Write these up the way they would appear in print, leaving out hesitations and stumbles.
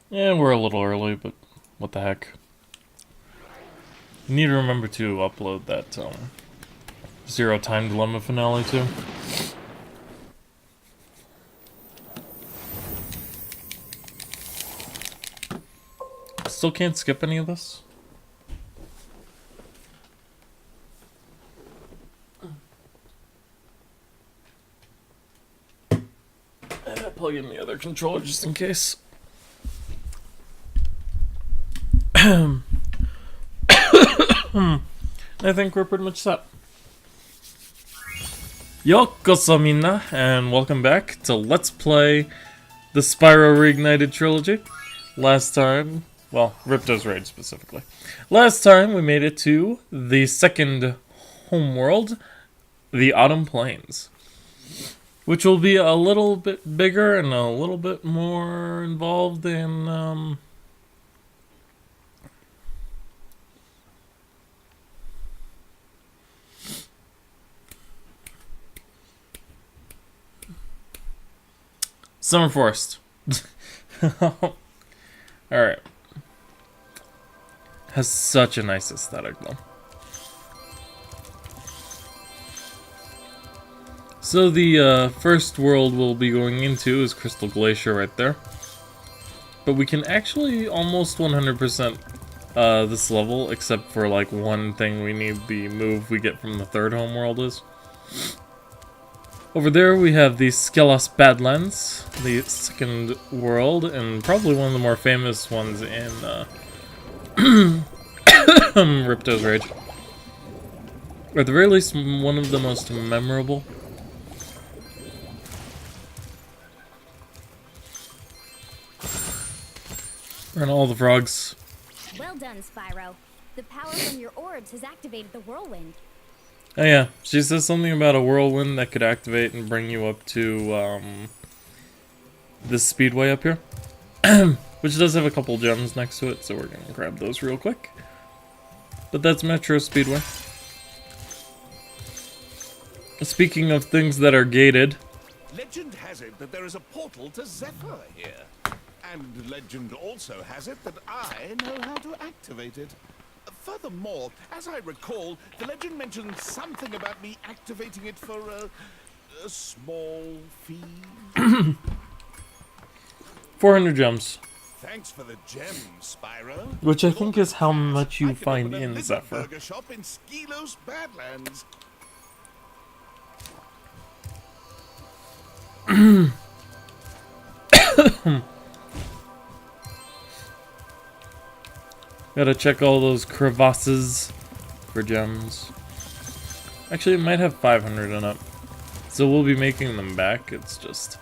Yeah, we're a little early, but what the heck. Need to remember to upload that Zero Time Dilemma finale too. Still can't skip any of this? Plug in the other controller just in case. I think we're pretty much set. Yokoso minna, and welcome back to Let's Play the Spyro Reignited trilogy. Last time, well, Ripto's Raid specifically. Last time we made it to the second homeworld, the Autumn Plains. Which will be a little bit bigger and a little bit more involved in, Summer Forest. Alright. Has such a nice aesthetic, though. So the first world we'll be going into is Crystal Glacier right there. But we can actually almost 100% this level, except for like one thing we need the move we get from the third homeworld is. Over there we have the Skelos Badlands, the second world, and probably one of the more famous ones in Ripto's Rage. Or at the very least, one of the most memorable. And all the frogs. Well done, Spyro. The power from your orbs has activated the whirlwind. Oh yeah, she says something about a whirlwind that could activate and bring you up to this speedway up here. Which does have a couple gems next to it, so we're gonna grab those real quick. But that's Metro Speedway. Speaking of things that are gated. Legend has it that there is a portal to Zephyr here. And legend also has it that I know how to activate it. Furthermore, as I recall, the legend mentioned something about me activating it for a small fee. 400 gems. Thanks for the gems, Spyro. Which I think is how much you find in the Zephyr. burger shop in Skelos Badlands. Gotta check all those crevasses for gems. Actually, it might have 500 in it. So we'll be making them back, it's just...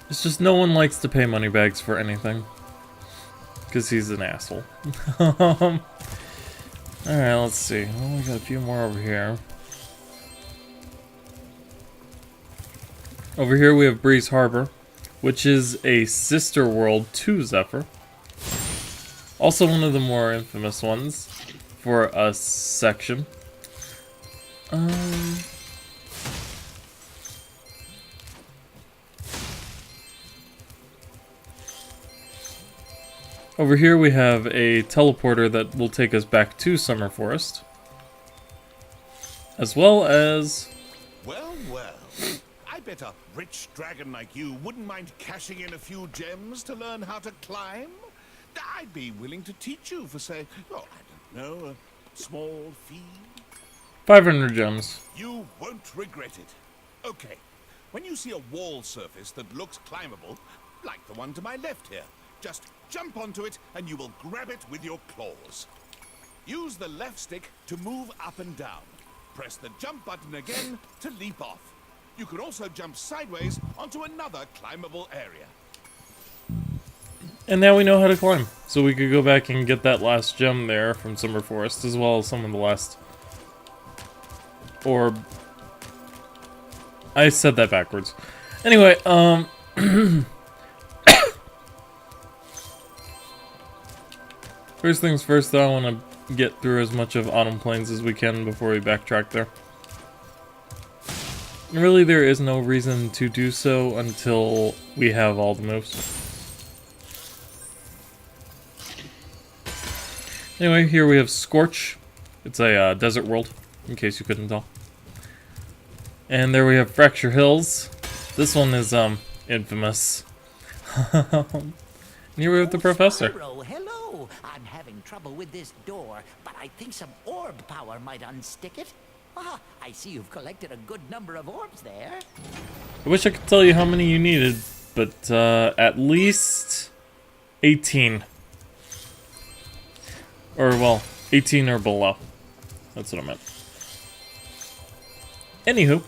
It's just no one likes to pay money bags for anything. Because he's an asshole. Alright, let's see. Well, we got a few more over here. Over here we have Breeze Harbor, which is a sister world to Zephyr. Also one of the more infamous ones for a section. Over here we have a teleporter that will take us back to Summer Forest. As well as... Well, well. I bet a rich dragon like you wouldn't mind cashing in a few gems to learn how to climb. I'd be willing to teach you for, say, oh, I don't know, a small fee. 500 gems. You won't regret it. Okay, when you see a wall surface that looks climbable, like the one to my left here, just jump onto it and you will grab it with your claws. Use the left stick to move up and down. Press the jump button again to leap off. You can also jump sideways onto another climbable area. And now we know how to climb. So we could go back and get that last gem there from Summer Forest, as well as some of the last orb. I said that backwards. Anyway, first things first though, I want to get through as much of Autumn Plains as we can before we backtrack there. Really, there is no reason to do so until we have all the moves. Anyway, here we have Scorch. It's a desert world, in case you couldn't tell. And there we have Fracture Hills. This one is, infamous. And here we have the Professor. Sypro, hello. I'm having trouble with this door, but I think some orb power might unstick it. Ah, I see you've collected a good number of orbs there. I wish I could tell you how many you needed, but at least 18. Or, well, 18 or below. That's what I meant. Anywho,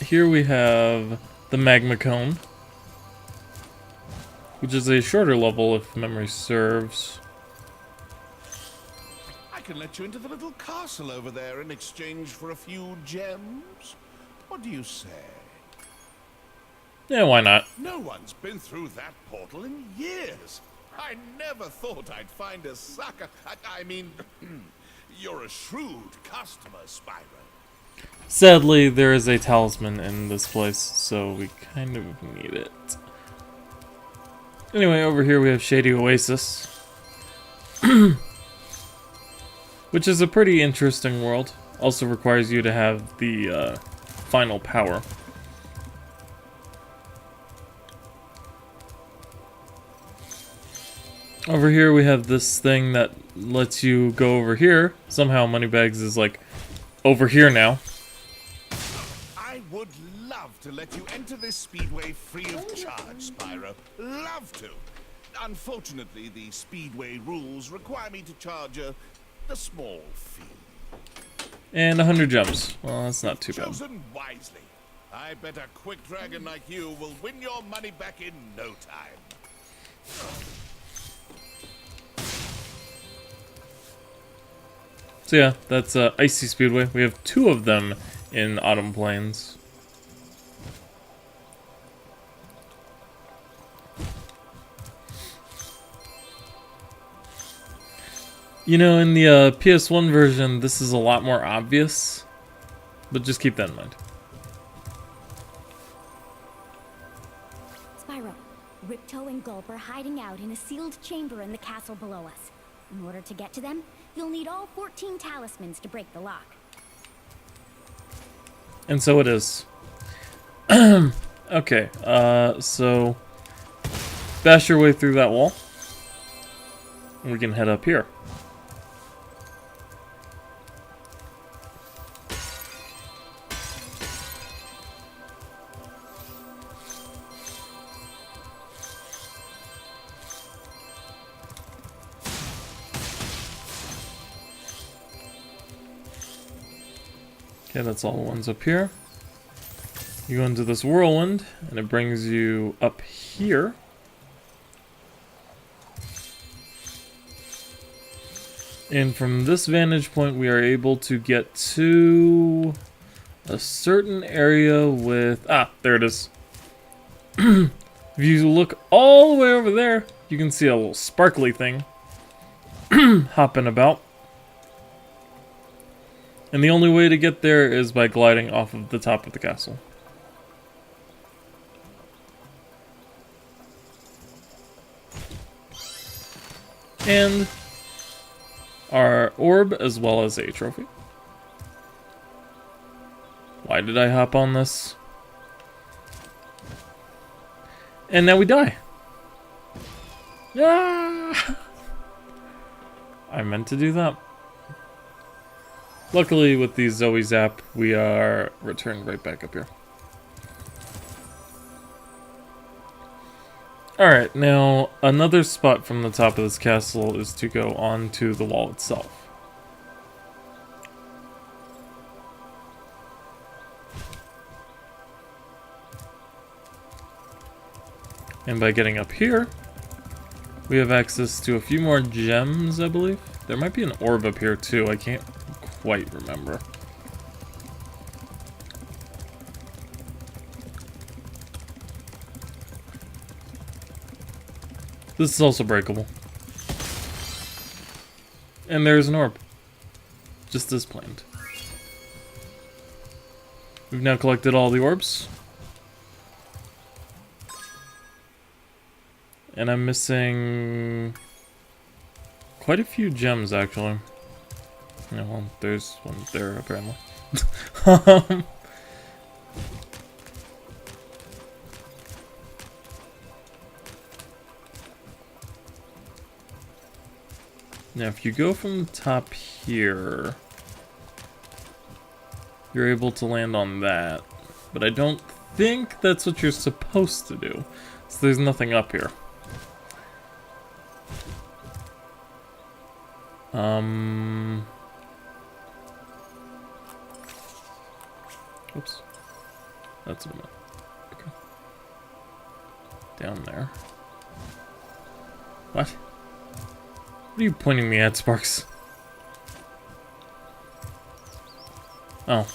here we have the Magma Cone, which is a shorter level if memory serves. I can let you into the little castle over there in exchange for a few gems. What do you say? Yeah, why not? No one's been through that portal in years. I never thought I'd find a sucker. I mean, you're a shrewd customer, Spyro. Sadly, there is a talisman in this place, so we kind of need it. Anyway, over here we have Shady Oasis, which is a pretty interesting world. Also requires you to have the final power. Over here we have this thing that lets you go over here. Somehow Moneybags is like over here now. I would love to let you enter this speedway free of charge, Spyro. Love to. Unfortunately, the speedway rules require me to charge a small fee. And 100 gems. Well, that's not too bad. Chosen wisely. I bet a quick dragon like you will win your money back in no time. So yeah, that's Icy Speedway. We have 2 of them in Autumn Plains. You know, in the PS1 version, this is a lot more obvious, but just keep that in mind. Spyro, Ripto and Gulp are hiding out in a sealed chamber in the castle below us. In order to get to them, you'll need all 14 talismans to break the lock. And so it is. Okay, so bash your way through that wall. And we can head up here. Okay, that's all the ones up here. You go into this whirlwind, and it brings you up here. And from this vantage point, we are able to get to a certain area with... Ah, there it is. If you look all the way over there, you can see a little sparkly thing hopping about. And the only way to get there is by gliding off of the top of the castle. And our orb as well as a trophy. Why did I hop on this? And now we die. Ah! I meant to do that. Luckily, with the Zoe Zap, we are returned right back up here. Alright, now another spot from the top of this castle is to go onto the wall itself. And by getting up here, we have access to a few more gems, I believe. There might be an orb up here too, I can't quite remember. This is also breakable. And there's an orb. Just as planned. We've now collected all the orbs. And I'm missing quite a few gems, actually. Yeah, well, there's one there, apparently. Now, if you go from the top here, you're able to land on that. But I don't think that's what you're supposed to do. So there's nothing up here. Oops. That's what I meant. Okay. Down there. What? What are you pointing me at, Sparks? Oh.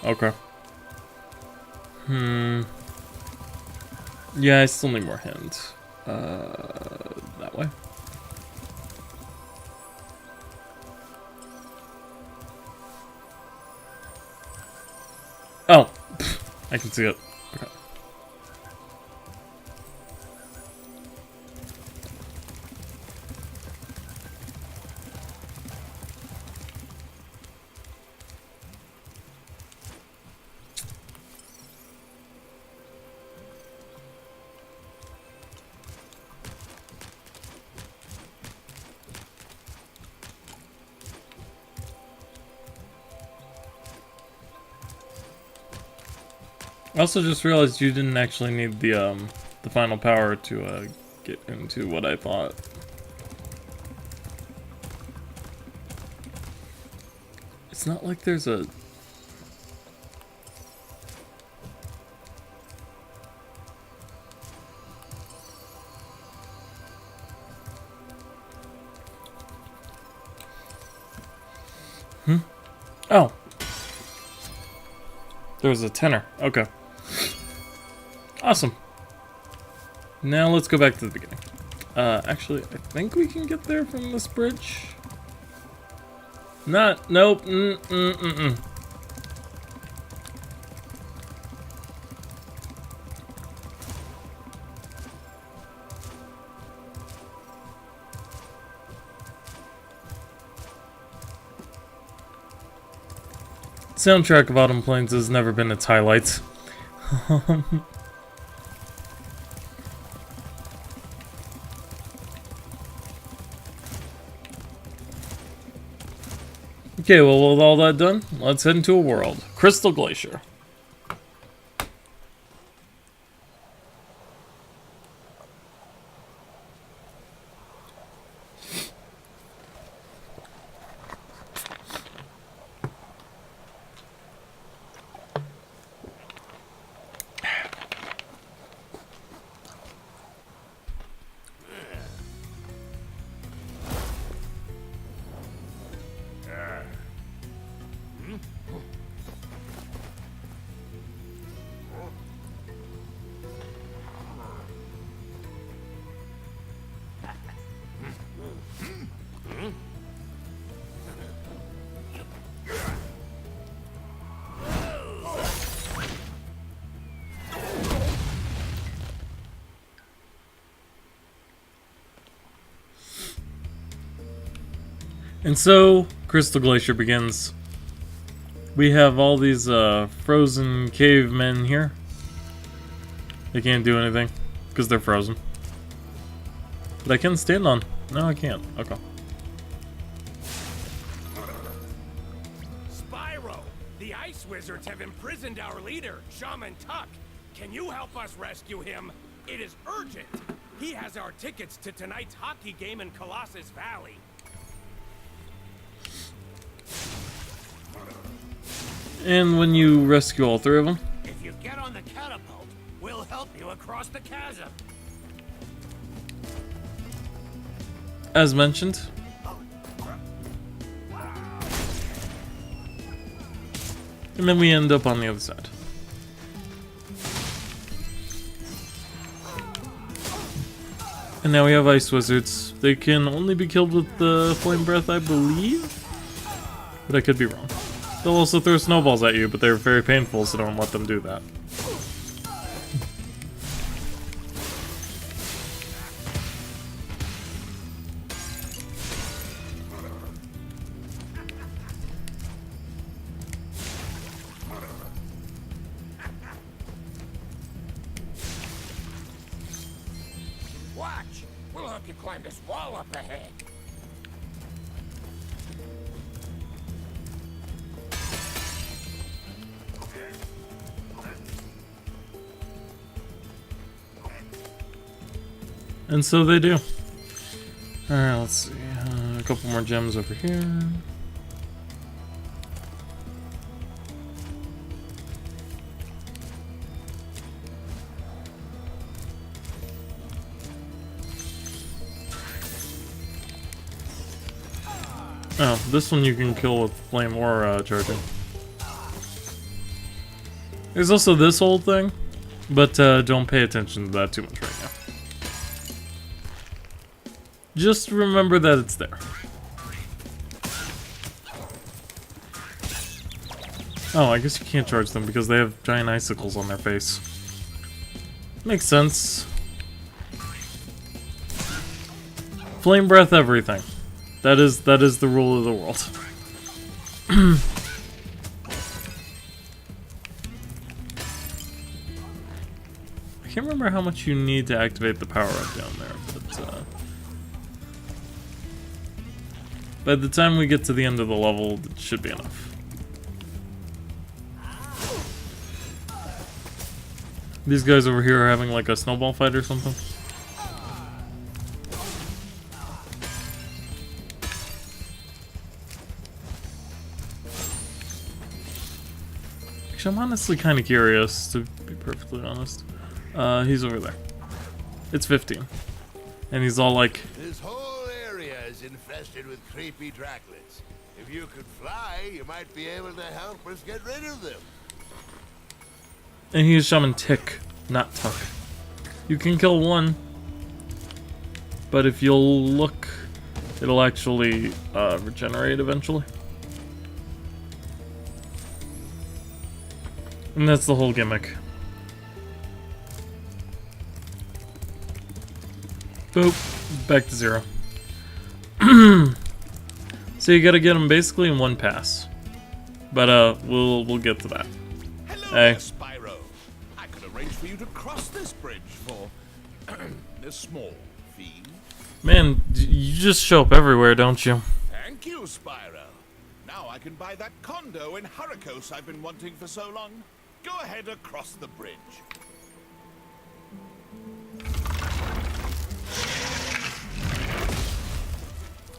Okay. Yeah, I still need more hands. That way. Oh, I can see it. Okay. I also just realized you didn't actually need the final power to get into what I thought. It's not like there's a... Oh. There was a tenor. Okay. Awesome. Now let's go back to the beginning. Actually, I think we can get there from this bridge. Nope. Soundtrack of Autumn Plains has never been its highlights. Okay, well, with all that done, let's head into a world. Crystal Glacier. And so, Crystal Glacier begins. We have all these frozen cavemen here. They can't do anything, because they're frozen. But I can stand on. No, I can't. Okay. Spyro! The Ice Wizards have imprisoned our leader, Shaman Tuck. Can you help us rescue him? It is urgent. He has our tickets to tonight's hockey game in Colossus Valley. And when you rescue all three of them, If you get on the catapult, we'll help you across the chasm. as mentioned, and then we end up on the other side. And now we have ice wizards. They can only be killed with the flame breath, I believe, but I could be wrong. They'll also throw snowballs at you, but they're very painful, so don't let them do that. Watch! We'll help you climb this wall up ahead. And so they do. Alright, let's see. A couple more gems over here. Oh, this one you can kill with flame or charging. There's also this old thing, but don't pay attention to that too much right now. Just remember that it's there. Oh, I guess you can't charge them because they have giant icicles on their face. Makes sense. Flame breath everything. That is the rule of the world. I can't remember how much you need to activate the power up down there, but by the time we get to the end of the level, it should be enough. These guys over here are having like a snowball fight or something. Actually, I'm honestly kind of curious, to be perfectly honest. He's over there. It's 15. And he's all like... This whole area is infested with creepy draglets. If you could fly, you might be able to help us get rid of them. And he's Shaman Tick, not Tuck. You can kill one, but if you'll look, it'll actually regenerate eventually. And that's the whole gimmick. Boop, back to 0. So you gotta get them basically in one pass. But we'll get to that. Hello Hey. there, Spyro. I could arrange for you to cross this bridge for a small fee. Man, you just show up everywhere, don't you? Thank you, Spyro. Now I can buy that condo in Hurricos I've been wanting for so long. Go ahead across the bridge.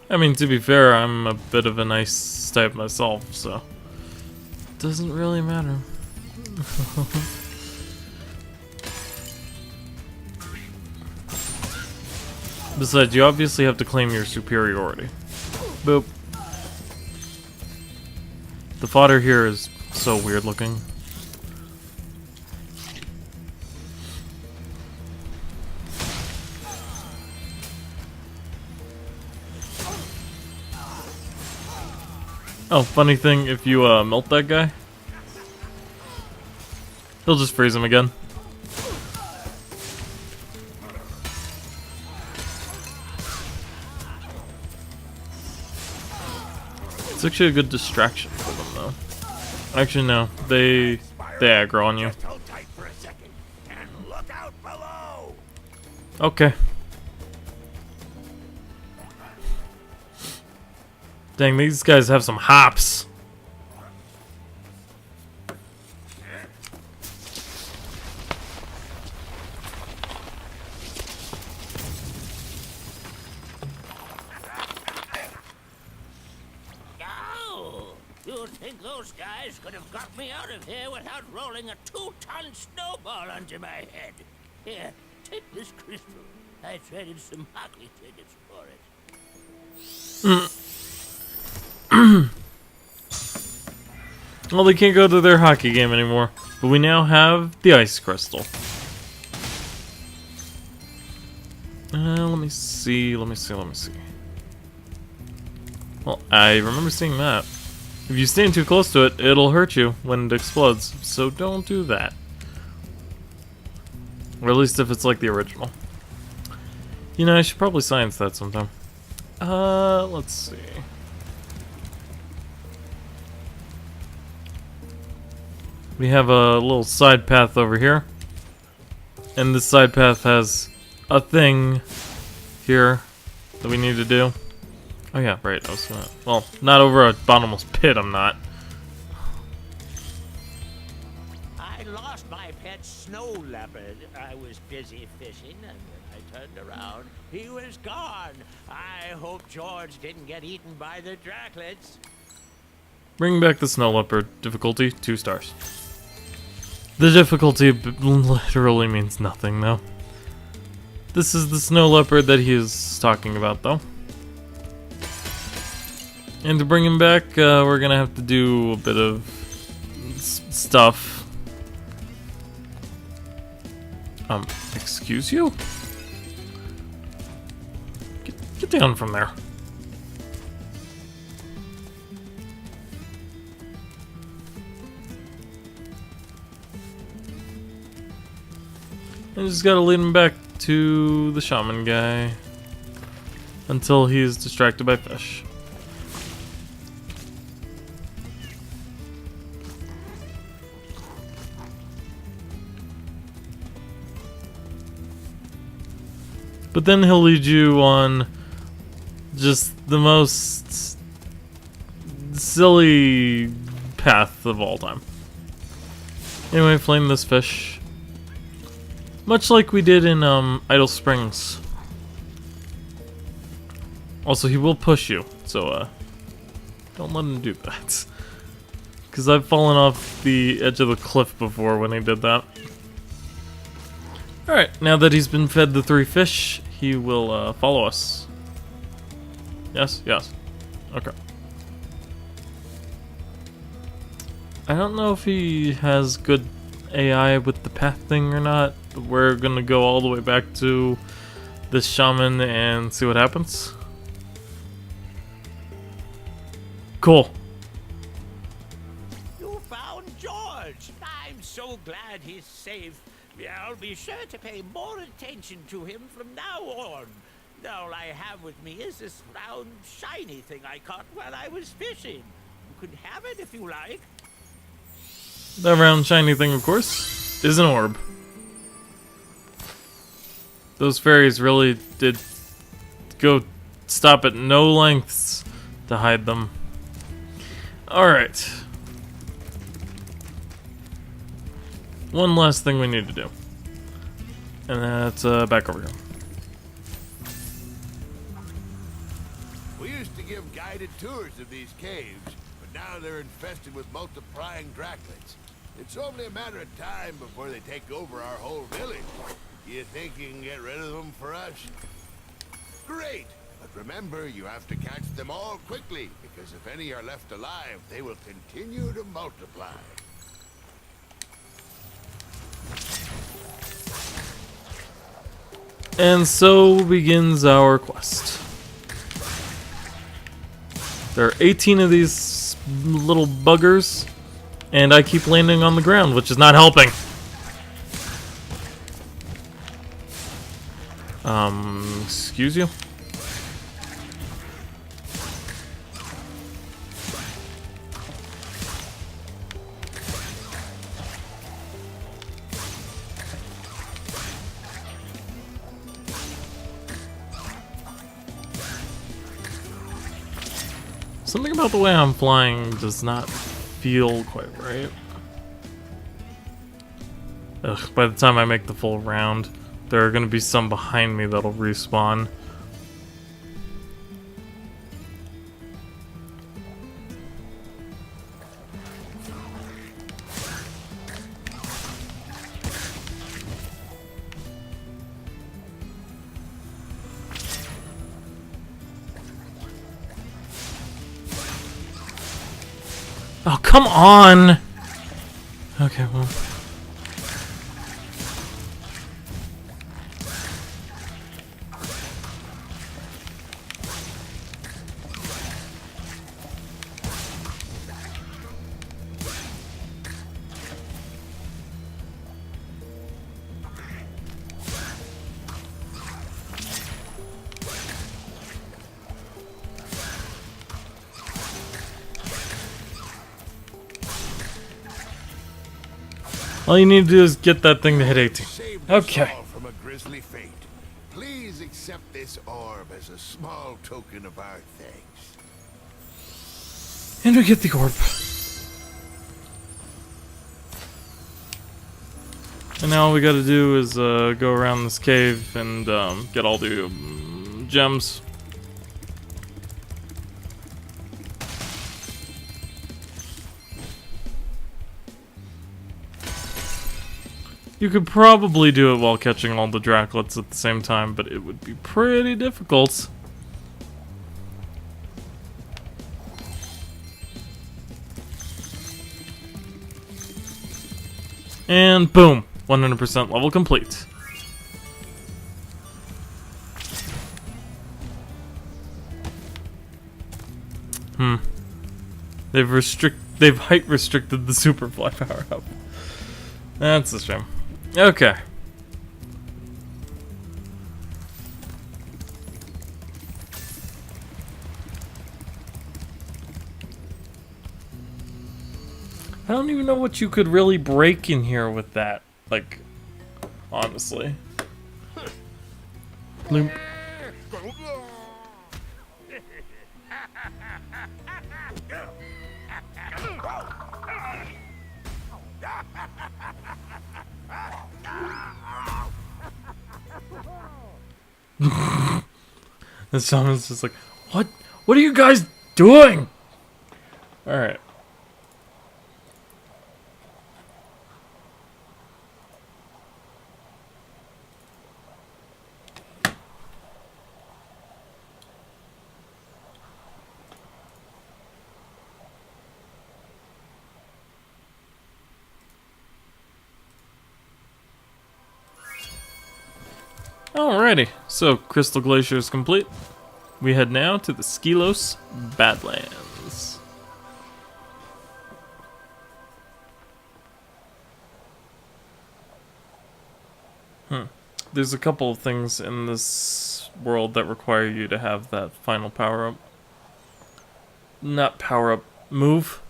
I mean, to be fair, I'm a bit of a nice type myself, so... doesn't really matter. Besides, you obviously have to claim your superiority. Boop. The fodder here is so weird looking. Oh, funny thing, if you melt that guy, he'll just freeze him again. It's actually a good distraction for them, though. Actually, no. They aggro on you. Just hold tight for a second and look out below. Okay. Dang, these guys have some hops. Oh, you think those guys could have got me out of here without rolling a 2-ton snowball onto my head? Here, take this crystal. I traded some hockey tickets for it. Well, they can't go to their hockey game anymore. But we now have the ice crystal. Let me see. Well, I remember seeing that. If you stand too close to it, it'll hurt you when it explodes. So don't do that. Or at least if it's like the original. You know, I should probably science that sometime. Let's see. We have a little side path over here. And this side path has a thing here that we need to do. Oh yeah, right, I was gonna... Well, not over a bottomless pit, I'm not. I lost my pet snow leopard. I was busy fishing, and when I turned around, he was gone. I hope George didn't get eaten by the Draclets. Bring back the snow leopard. Difficulty, 2 stars. The difficulty literally means nothing, though. This is the snow leopard that he is talking about, though. And to bring him back, we're gonna have to do a bit of stuff. Excuse you? Get down from there. I just gotta lead him back to the shaman guy until he's distracted by fish. But then he'll lead you on just the most silly path of all time. Anyway, flame this fish. Much like we did in Idle Springs. Also, he will push you, so don't let him do that. Because I've fallen off the edge of the cliff before when he did that. Alright, now that he's been fed the 3 fish, he will follow us. Yes? Yes. Okay. I don't know if he has good AI with the path thing or not, but we're gonna go all the way back to this shaman and see what happens. Cool. You found George. I'm so glad he's safe. I'll be sure to pay more attention to him from now on. All I have with me is this round, shiny thing I caught while I was fishing. You can have it if you like. That round, shiny thing, of course, is an orb. Those fairies really did go stop at no lengths to hide them. Alright. One last thing we need to do. And that's back over here. We used to give guided tours of these caves, but now they're infested with multiplying Draclets. It's only a matter of time before they take over our whole village. You think you can get rid of them for us? Great! But remember, you have to catch them all quickly, because if any are left alive, they will continue to multiply. And so begins our quest. There are 18 of these little buggers, and I keep landing on the ground, which is not helping. Excuse you? Something about the way I'm flying does not feel quite right. Ugh, by the time I make the full round, there are going to be some behind me that'll respawn. Oh, come on! Okay, well... All you need to do is get that thing to hit 18. Saved us Okay. all from a grisly fate. Please accept this orb as a small token of our thanks. And we get the orb. And now all we gotta do is go around this cave and get all the gems. You could probably do it while catching all the Draklets at the same time, but it would be pretty difficult. And boom, 100% level complete. They've height restricted the Superfly power up. That's a shame. Okay. I don't even know what you could really break in here with that. Like, honestly. Bloop. The shaman's just like, what? What are you guys doing? Alright. Alrighty, so Crystal Glacier is complete. We head now to the Skelos Badlands. There's a couple of things in this world that require you to have that final power-up. Not power-up, move?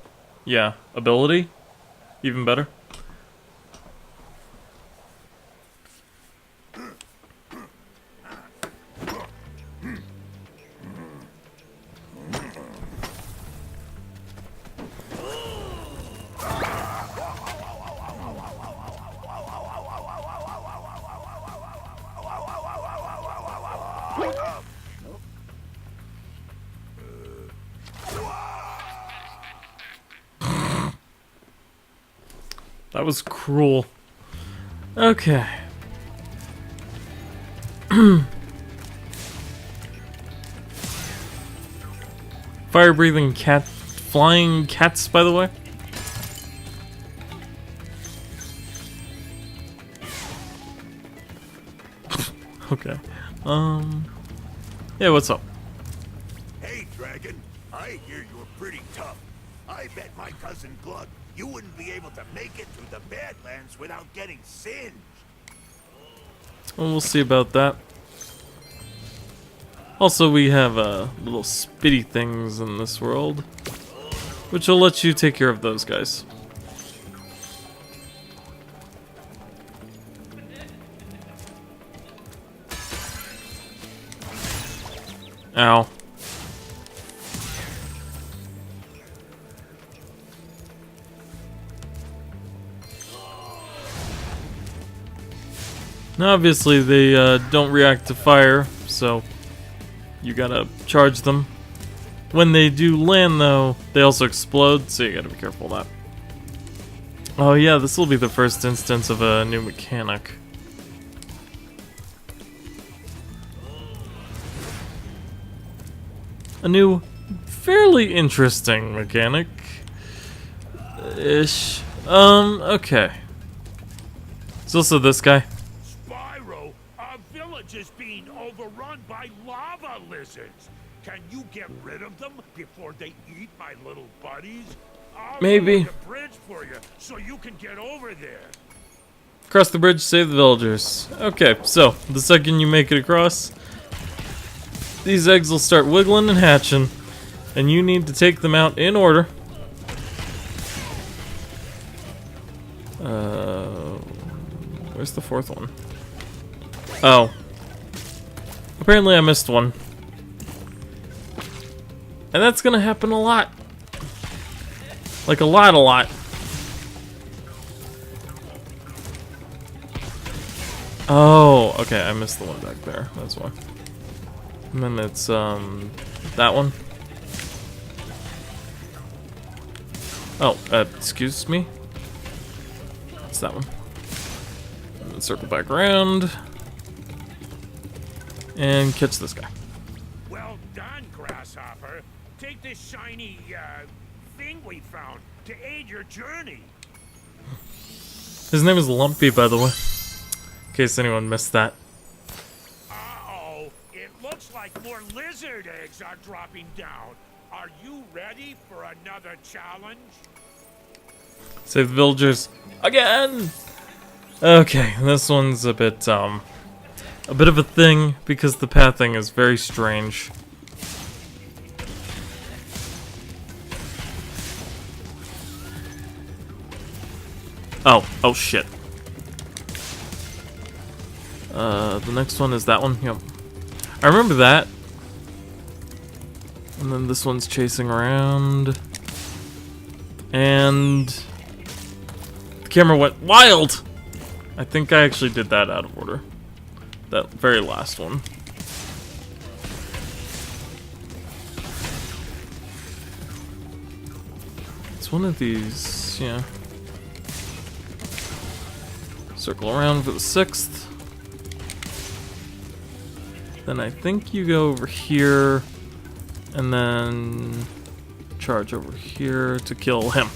Yeah, ability? Even better. That was cruel. Okay. Fire-breathing cat... Flying cats, by the way. Okay. Yeah, what's up? Hey, Dragon. I hear you're pretty tough. I bet my cousin Glug you wouldn't be able to make it through the Badlands without getting singed. Well, we'll see about that. Also, we have little spitty things in this world, which will let you take care of those guys. Ow. Now, obviously, they don't react to fire, so you gotta charge them. When they do land, though, they also explode, so you gotta be careful of that. Oh yeah, this will be the first instance of a new mechanic. A new, fairly interesting mechanic-ish. Okay. There's also this guy. Spyro, our village is being overrun by lava lizards. Can you get rid of them before they eat my little buddies? I'll Maybe. build a bridge for you so you can get over there. Cross the bridge, save the villagers. Okay, so, the second you make it across, these eggs will start wiggling and hatching, and you need to take them out in order. Where's the fourth one? Oh. Apparently I missed one. And that's gonna happen a lot. Like a lot. Oh, okay, I missed the one back there, that's why. And then it's, that one. Oh, excuse me? It's that one. And then circle back around. And catch this guy. Well done, Grasshopper. Take this shiny, thing we found to aid your journey. His name is Lumpy, by the way. In case anyone missed that. Uh-oh. It looks like more lizard eggs are dropping down. Are you ready for another challenge? Save the villagers again. Okay, this one's a bit of a thing because the pathing is very strange. Oh shit. The next one is that one. Yep. I remember that. And then this one's chasing around. And the camera went wild! I think I actually did that out of order. That very last one. It's one of these, yeah. Circle around for the sixth. Then I think you go over here and then charge over here to kill him.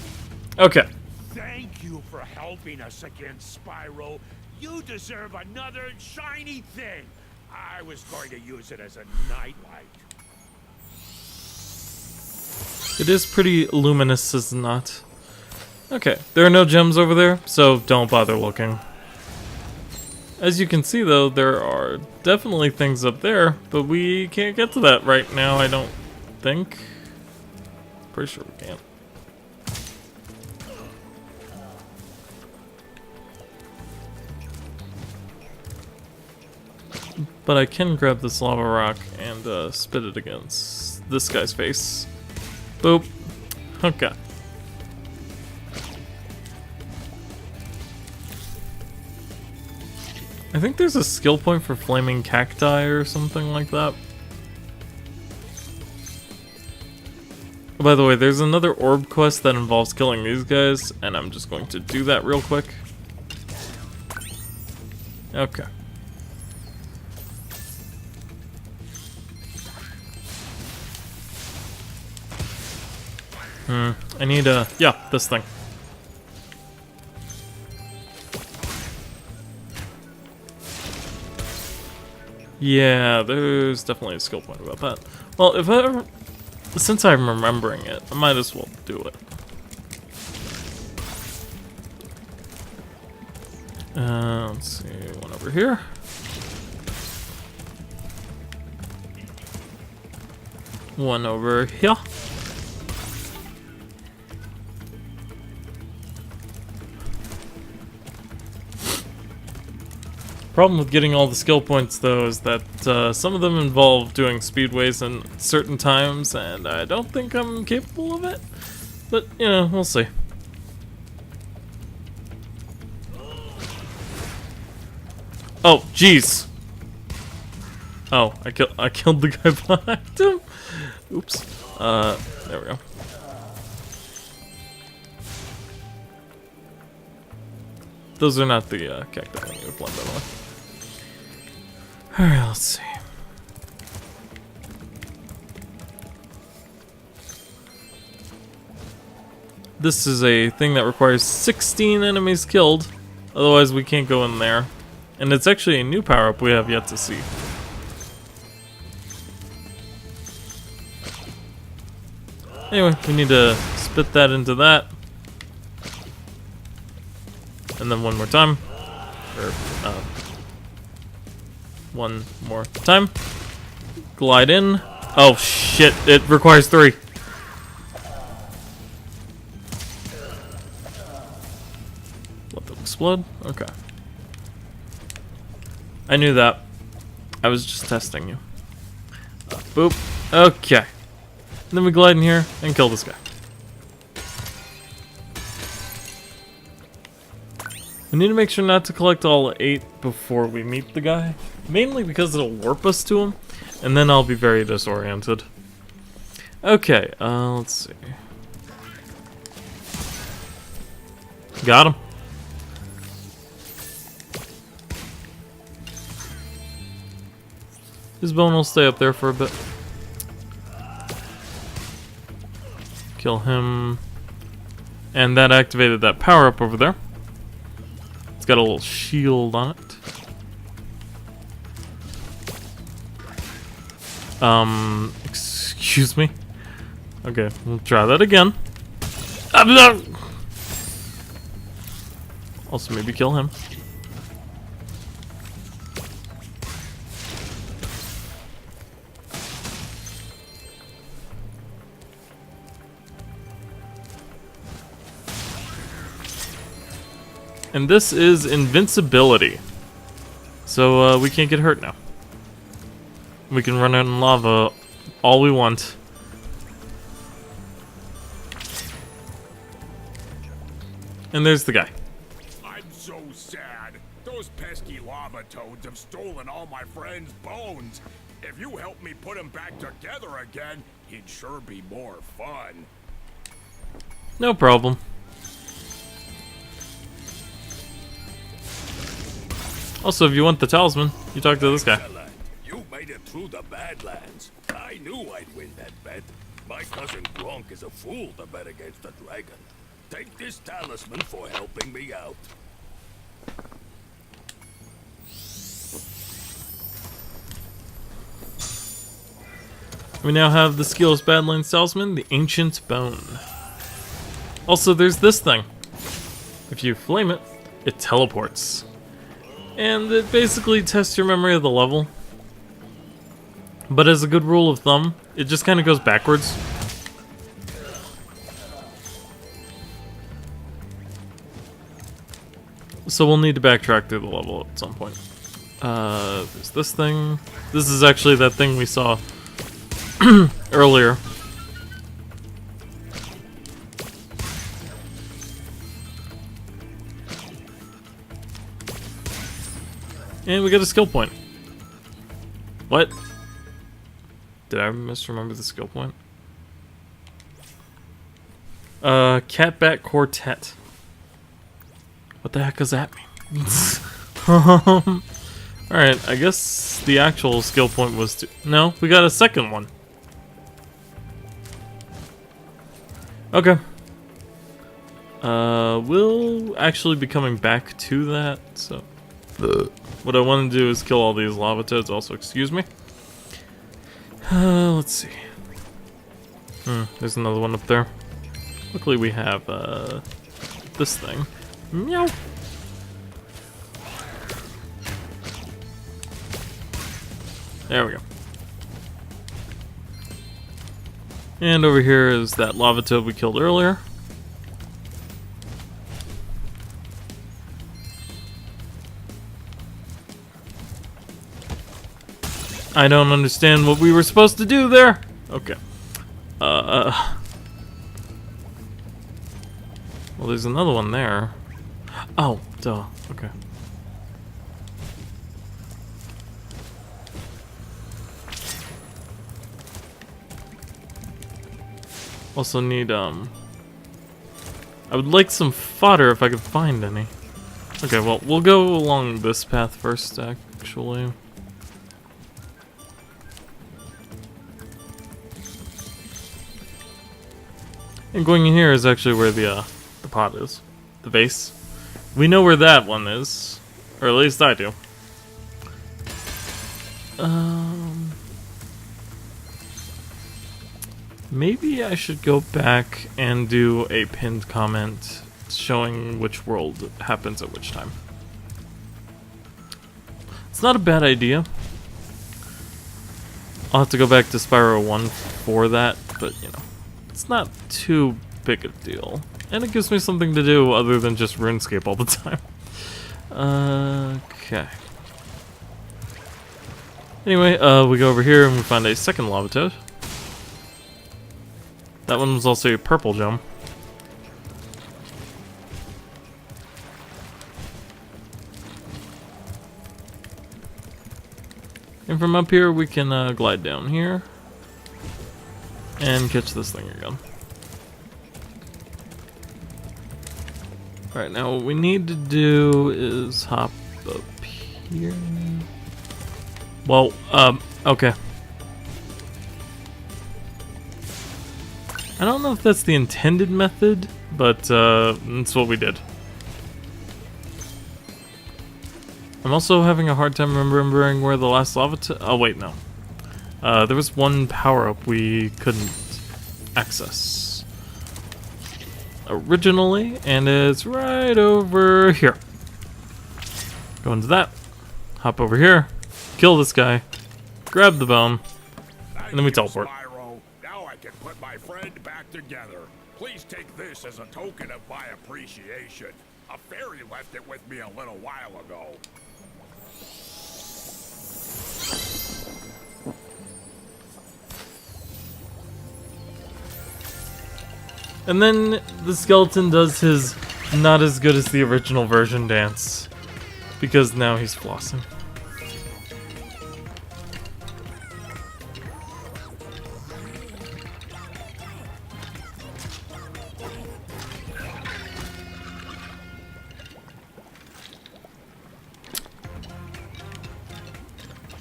Okay. Thank you for helping us against Spyro. You deserve another shiny thing. I was going to use it as a nightlight. It is pretty luminous, is it not? Okay, there are no gems over there, so don't bother looking. As you can see though, there are definitely things up there, but we can't get to that right now, I don't think. Pretty sure we can't. But I can grab this lava rock and spit it against this guy's face. Boop. Okay. I think there's a skill point for flaming cacti or something like that. By the way, there's another orb quest that involves killing these guys, and I'm just going to do that real quick. Okay. I need yeah, this thing. Yeah, there's definitely a skill point about that. Well, if I ever, since I'm remembering it, I might as well do it. Let's see, one over here. One over here. Problem with getting all the skill points though is that some of them involve doing speedways in certain times, and I don't think I'm capable of it. But you know, we'll see. Oh, jeez. Oh, I killed the guy behind him. Oops. There we go. Those are not the cacti I need to blend that one. Alright, let's see. This is a thing that requires 16 enemies killed, otherwise we can't go in there. And it's actually a new power-up we have yet to see. Anyway, we need to spit that into that. And then one more time. Or, one more time. Glide in. Oh shit, it requires 3. Let them explode. Okay. I knew that. I was just testing you. Boop. Okay. And then we glide in here and kill this guy. We need to make sure not to collect all 8 before we meet the guy. Mainly because it'll warp us to him. And then I'll be very disoriented. Okay, let's see. Got him. His bone will stay up there for a bit. Kill him. And that activated that power up over there. It's got a little shield on it. Excuse me. Okay, we'll try that again. Also, maybe kill him. And this is invincibility. So, we can't get hurt now. We can run out in lava all we want. And there's the guy. I'm so sad. Those pesky lava toads have stolen all my friend's bones. If you help me put them back together again, it'd sure be more fun. No problem. Also, if you want the talisman, you talk to this guy. Excellent. You made it through the Badlands. I knew I'd win that bet. My cousin Gronk is a fool to bet against the dragon. Take this talisman for helping me out. We now have the Skillless Badlands talisman, the Ancient Bone. Also, there's this thing. If you flame it, it teleports. And it basically tests your memory of the level. But as a good rule of thumb, it just kind of goes backwards. So we'll need to backtrack through the level at some point. There's this thing. This is actually that thing we saw earlier. And we got a skill point. What? Did I misremember the skill point? Cat-Bat Quartet. What the heck does that mean? Alright, I guess the actual skill point was to... No, we got a second one. Okay. We'll actually be coming back to that, so... What I want to do is kill all these lava toads also, excuse me. Let's see. There's another one up there. Luckily we have, this thing. Meow. There we go. And over here is that lava toad we killed earlier. I don't understand what we were supposed to do there. Okay. Well, there's another one there. Oh, duh. Okay. Also need, I would like some fodder if I could find any. Okay, well, we'll go along this path first, actually. And going in here is actually where the pot is. The vase. We know where that one is. Or at least I do. Maybe I should go back and do a pinned comment showing which world happens at which time. It's not a bad idea. I'll have to go back to Spyro 1 for that, but you know, it's not too big a deal. And it gives me something to do other than just RuneScape all the time. Okay. Anyway, we go over here and we find a second lava toad. That one was also a purple gem. And from up here, we can glide down here and catch this thing again. Alright, now what we need to do is hop up here. Well, okay. I don't know if that's the intended method, but that's what we did. I'm also having a hard time remembering where the last lava oh wait, no. There was one power-up we couldn't access originally, and it's right over here. Go into that, hop over here, kill this guy, grab the bone, and then we teleport. Spyro. Now I can put my friend back together. Please take this as a token of my appreciation. A fairy left it with me a little while ago. And then the skeleton does his not as good as the original version dance, because now he's flossing.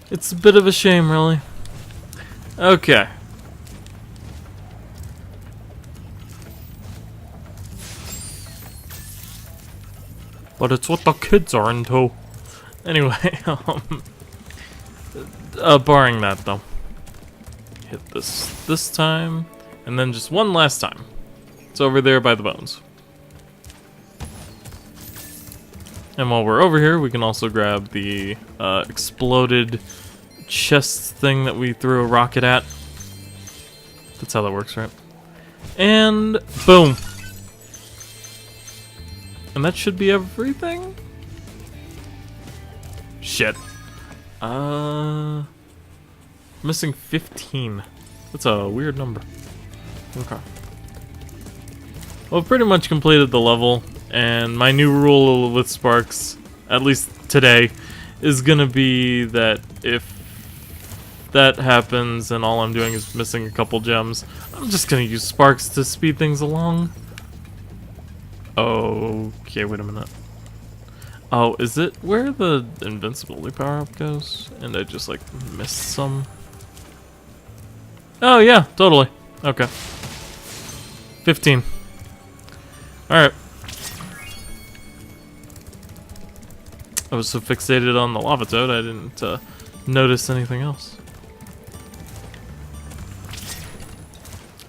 It's a bit of a shame, really. Okay. But it's what the kids are into. Anyway, barring that though. Hit this time, and then just one last time. It's over there by the bones. And while we're over here, we can also grab the exploded chest thing that we threw a rocket at. That's how that works, right? And boom. And that should be everything? Shit. Missing 15. That's a weird number. Okay. Well, I've pretty much completed the level, and my new rule with Sparks, at least today, is gonna be that if that happens and all I'm doing is missing a couple gems, I'm just gonna use Sparks to speed things along. Okay, wait a minute. Oh, is it where the invincibility power-up goes? And I just, like, missed some? Oh, yeah, totally. Okay. 15. Alright. I was so fixated on the lava toad, I didn't notice anything else.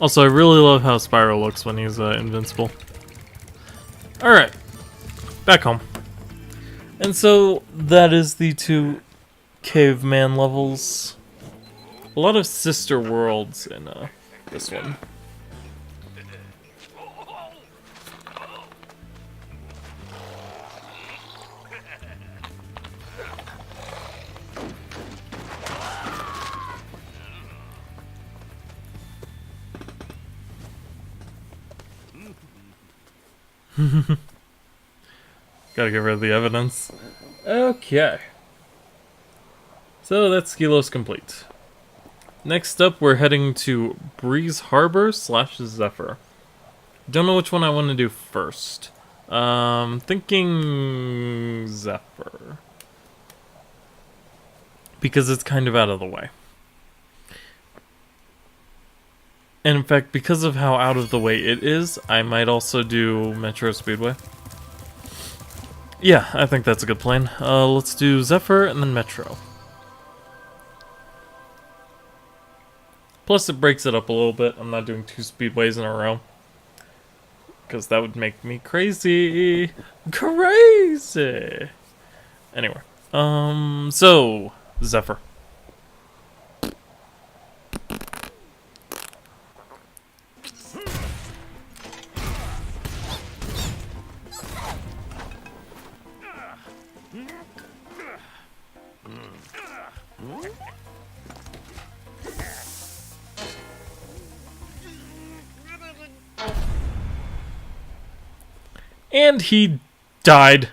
Also, I really love how Spyro looks when he's invincible. Alright, back home. And so, that is the 2 caveman levels. A lot of sister worlds in this one. Gotta get rid of the evidence. Okay. So that's Skelos complete. Next up, we're heading to Breeze Harbor / Zephyr. Don't know which one I want to do first. Thinking Zephyr. Because it's kind of out of the way. And in fact, because of how out of the way it is, I might also do Metro Speedway. Yeah, I think that's a good plan. Let's do Zephyr and then Metro. Plus it breaks it up a little bit. I'm not doing 2 speedways in a row. Because that would make me crazy. Crazy! Anyway. So, Zephyr. And he died.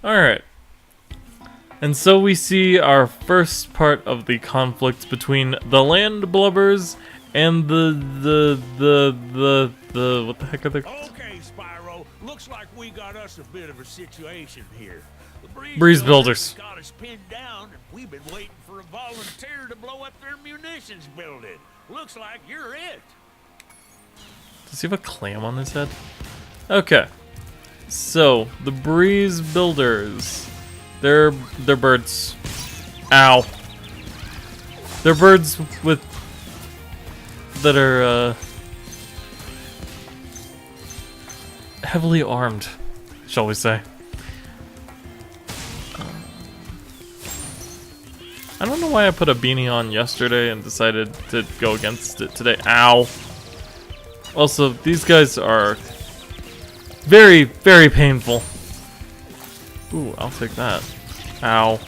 Alright. And so we see our first part of the conflict between the land blubbers and the what the heck are they? Okay, Spyro. Looks like we got us a bit of a situation here. The Breeze builders. got us pinned down, and we've been waiting for a volunteer to blow up their munitions building. Looks like you're it. Does he have a clam on his head? Okay. So, the breeze builders. They're birds. Ow. They're birds with that are heavily armed, shall we say. I don't know why I put a beanie on yesterday and decided to go against it today. Ow. Also, these guys are very, very painful. Ooh, I'll take that. Ow.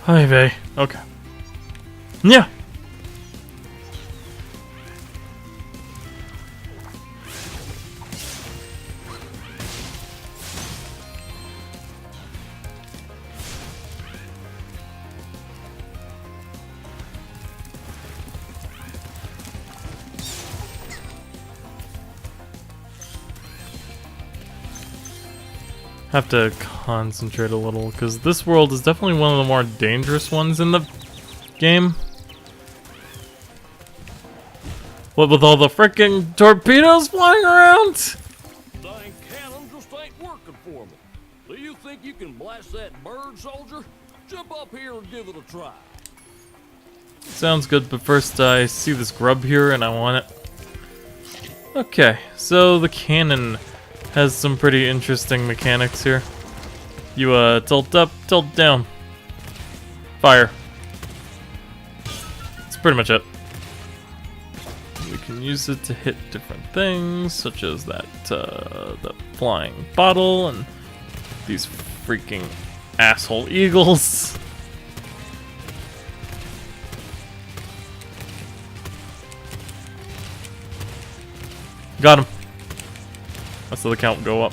Hi, vey. Okay. Yeah. Have to concentrate a little, because this world is definitely one of the more dangerous ones in the game. What with all the freaking torpedoes flying around? Dang cannon just ain't working for me. Do you think you can blast that bird, soldier? Jump up here and give it a try. Sounds good, but first I see this grub here and I want it. Okay, so the cannon has some pretty interesting mechanics here. You tilt up, tilt down. Fire. That's pretty much it. We can use it to hit different things, such as that the flying bottle and these freaking asshole eagles. Got him. I saw the count go up.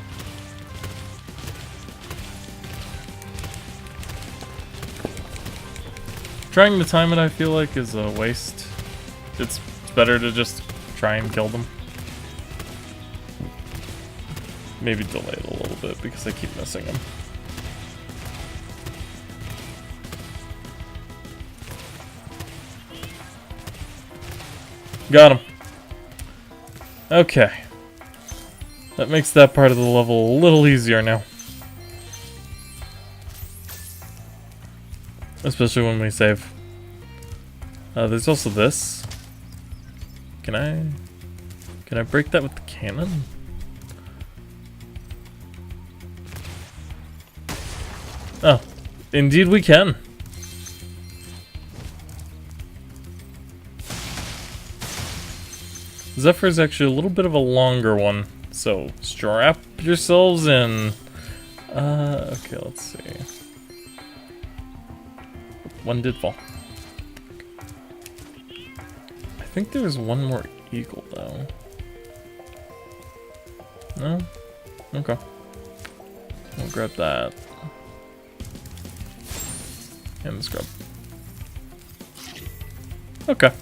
Trying to time it, I feel like, is a waste. It's better to just try and kill them. Maybe delay it a little bit because I keep missing them. Got him. Okay. That makes that part of the level a little easier now. Especially when we save. There's also this. Can I break that with the cannon? Oh, indeed we can. Zephyr is actually a little bit of a longer one. So, strap yourselves in. Okay, let's see. One did fall. I think there was one more eagle, though. No? Okay. We'll grab that. And the scrub. Okay.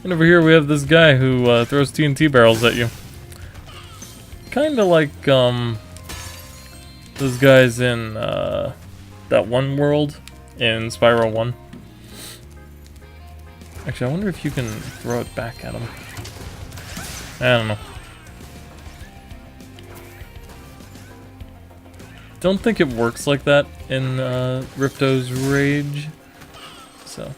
And over here we have this guy who throws TNT barrels at you. Kinda like those guys in that one world in Spyro 1. Actually, I wonder if you can throw it back at him. I don't know. Don't think it works like that in Ripto's Rage. So.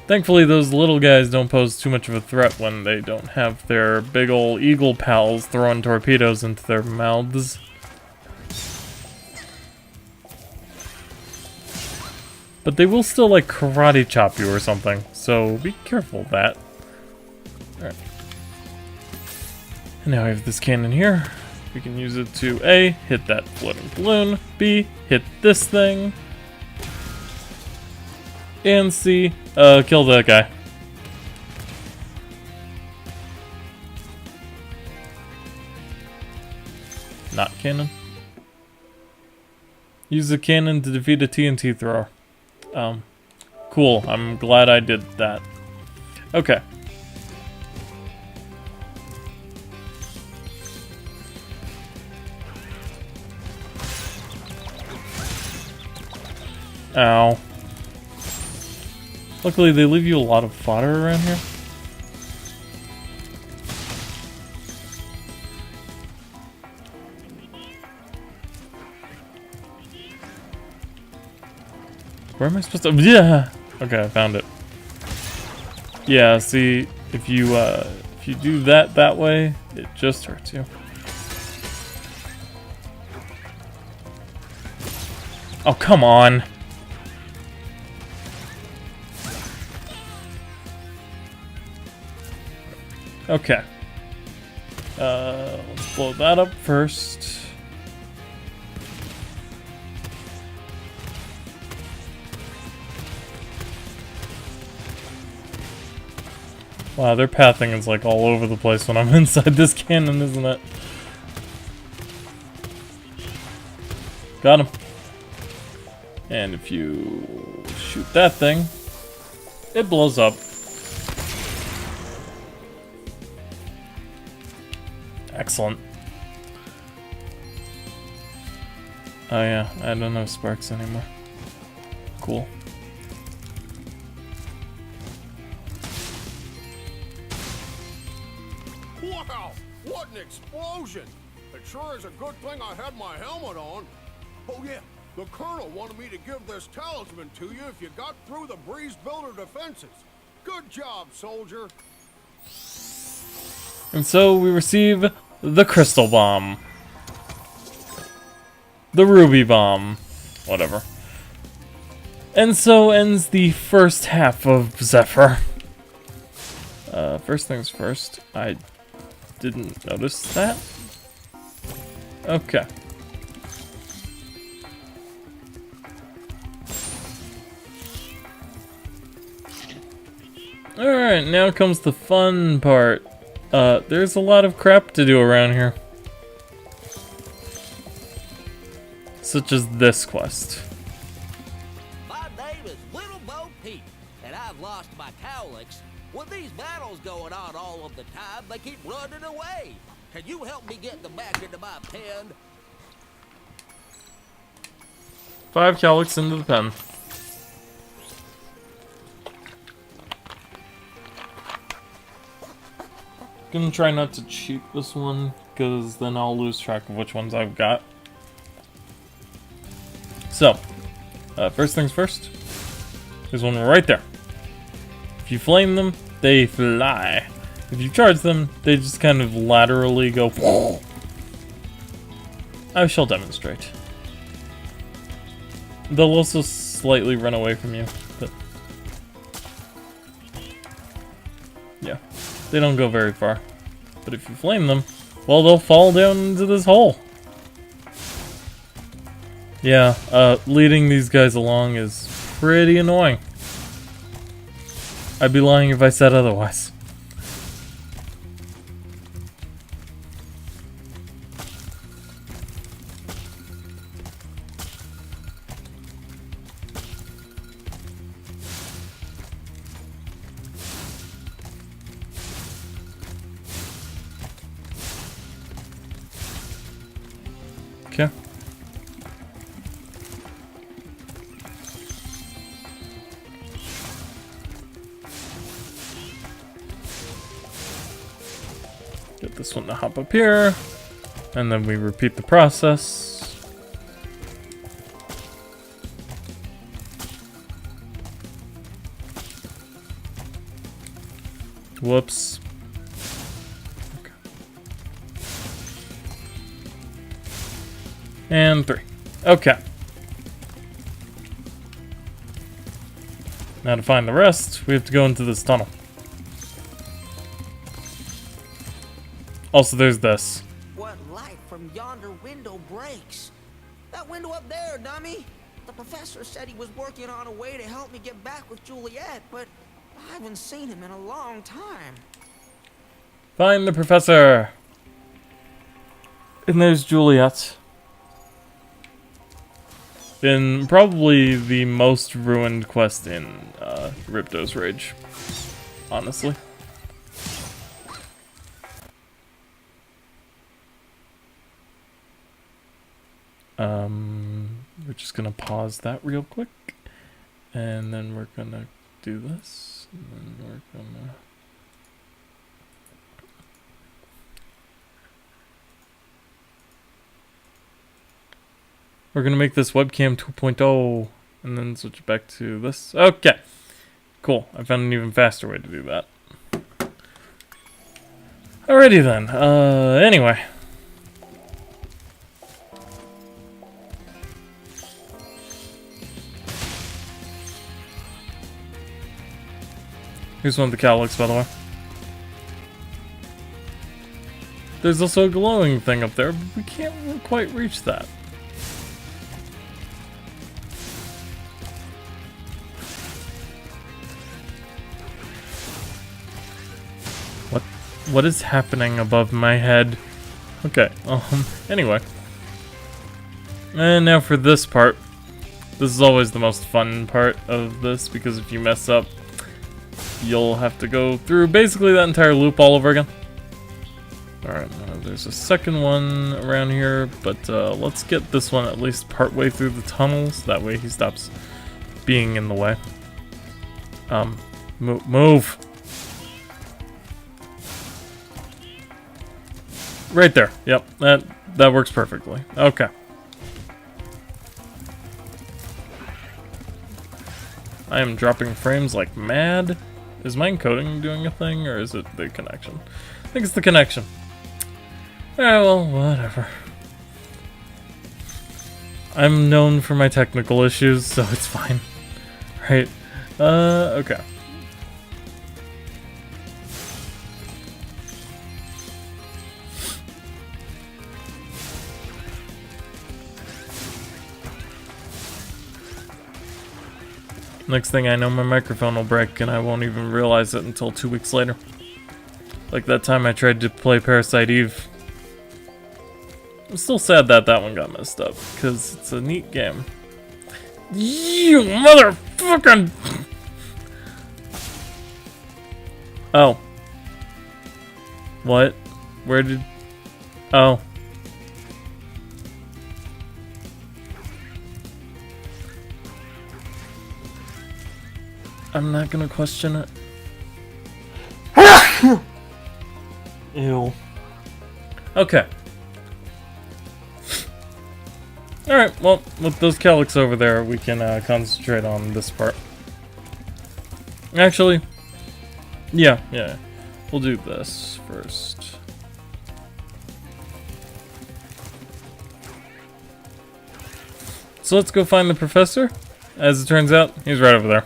Thankfully, those little guys don't pose too much of a threat when they don't have their big ol' eagle pals throwing torpedoes into their mouths. But they will still, like, karate chop you or something. So be careful of that. Alright. And now I have this cannon here. We can use it to A, hit that floating balloon. B, hit this thing. And C, kill that guy. Not cannon. Use the cannon to defeat a TNT thrower. Cool. I'm glad I did that. Okay. Ow. Luckily, they leave you a lot of fodder around here. Where am I supposed to? Yeah. Okay, I found it. Yeah. See, if you do that way, it just hurts you. Oh, come on. Okay. Let's blow that up first. Wow, their pathing is like all over the place when I'm inside this cannon, isn't it? Got him. And if you shoot that thing, it blows up. Excellent. Oh yeah, I don't have sparks anymore. Cool. Wow! What an explosion! It sure is a good thing I had my helmet on. Oh yeah, the Colonel wanted me to give this talisman to you if you got through the Breeze Builder defenses. Good job, soldier. And so we receive the Crystal Bomb. The Ruby Bomb. Whatever. And so ends the first half of Zephyr. First things first, I didn't notice that. Okay. Alright, now comes the fun part. There's a lot of crap to do around here. Such as this quest. My name is Little Bo Peep, and I've lost my cowlicks. With these battles going on all of the time, they keep running away. Can you help me get them back into my pen? 5 cowlicks into the pen. Gonna try not to cheat this one, because then I'll lose track of which ones I've got. So, first things first. There's one right there. If you flame them, they fly. If you charge them, they just kind of laterally go. I shall demonstrate. They'll also slightly run away from you, but yeah, they don't go very far. But if you flame them, well, they'll fall down into this hole. Yeah, leading these guys along is pretty annoying. I'd be lying if I said otherwise. Okay. Get this one to hop up here, and then we repeat the process. Whoops. Okay. And 3. Okay. Now to find the rest, we have to go into this tunnel. Also, there's this. What light from yonder window breaks? That window up there, dummy! The professor said he was working on a way to help me get back with Juliet, but I haven't seen him in a long time. Find the professor! And there's Juliet. In probably the most ruined quest in Ripto's Rage. Honestly. We're just gonna pause that real quick. And then we're gonna do this. And then we're gonna... We're gonna make this webcam 2.0 and then switch it back to this. Okay. Cool. I found an even faster way to do that. Alrighty then. Anyway. Here's one of the cowlicks, by the way. There's also a glowing thing up there, but we can't quite reach that. What is happening above my head? Okay, anyway. And now for this part. This is always the most fun part of this, because if you mess up, you'll have to go through basically that entire loop all over again. Alright, there's a second one around here, but let's get this one at least partway through the tunnels. That way he stops being in the way. Move! Right there. Yep, that works perfectly. Okay. I am dropping frames like mad. Is my encoding doing a thing, or is it the connection? I think it's the connection. Alright, well, whatever. I'm known for my technical issues, so it's fine. Right. Okay. Next thing I know, my microphone will break and I won't even realize it until 2 weeks later. Like that time I tried to play Parasite Eve. I'm still sad that that one got messed up, because it's a neat game. You motherfucking... Oh. What? Where did... Oh. I'm not gonna question it. Ew. Okay. Alright, well, with those calyx over there, we can concentrate on this part. Actually, yeah. We'll do this first. So let's go find the professor. As it turns out, he's right over there.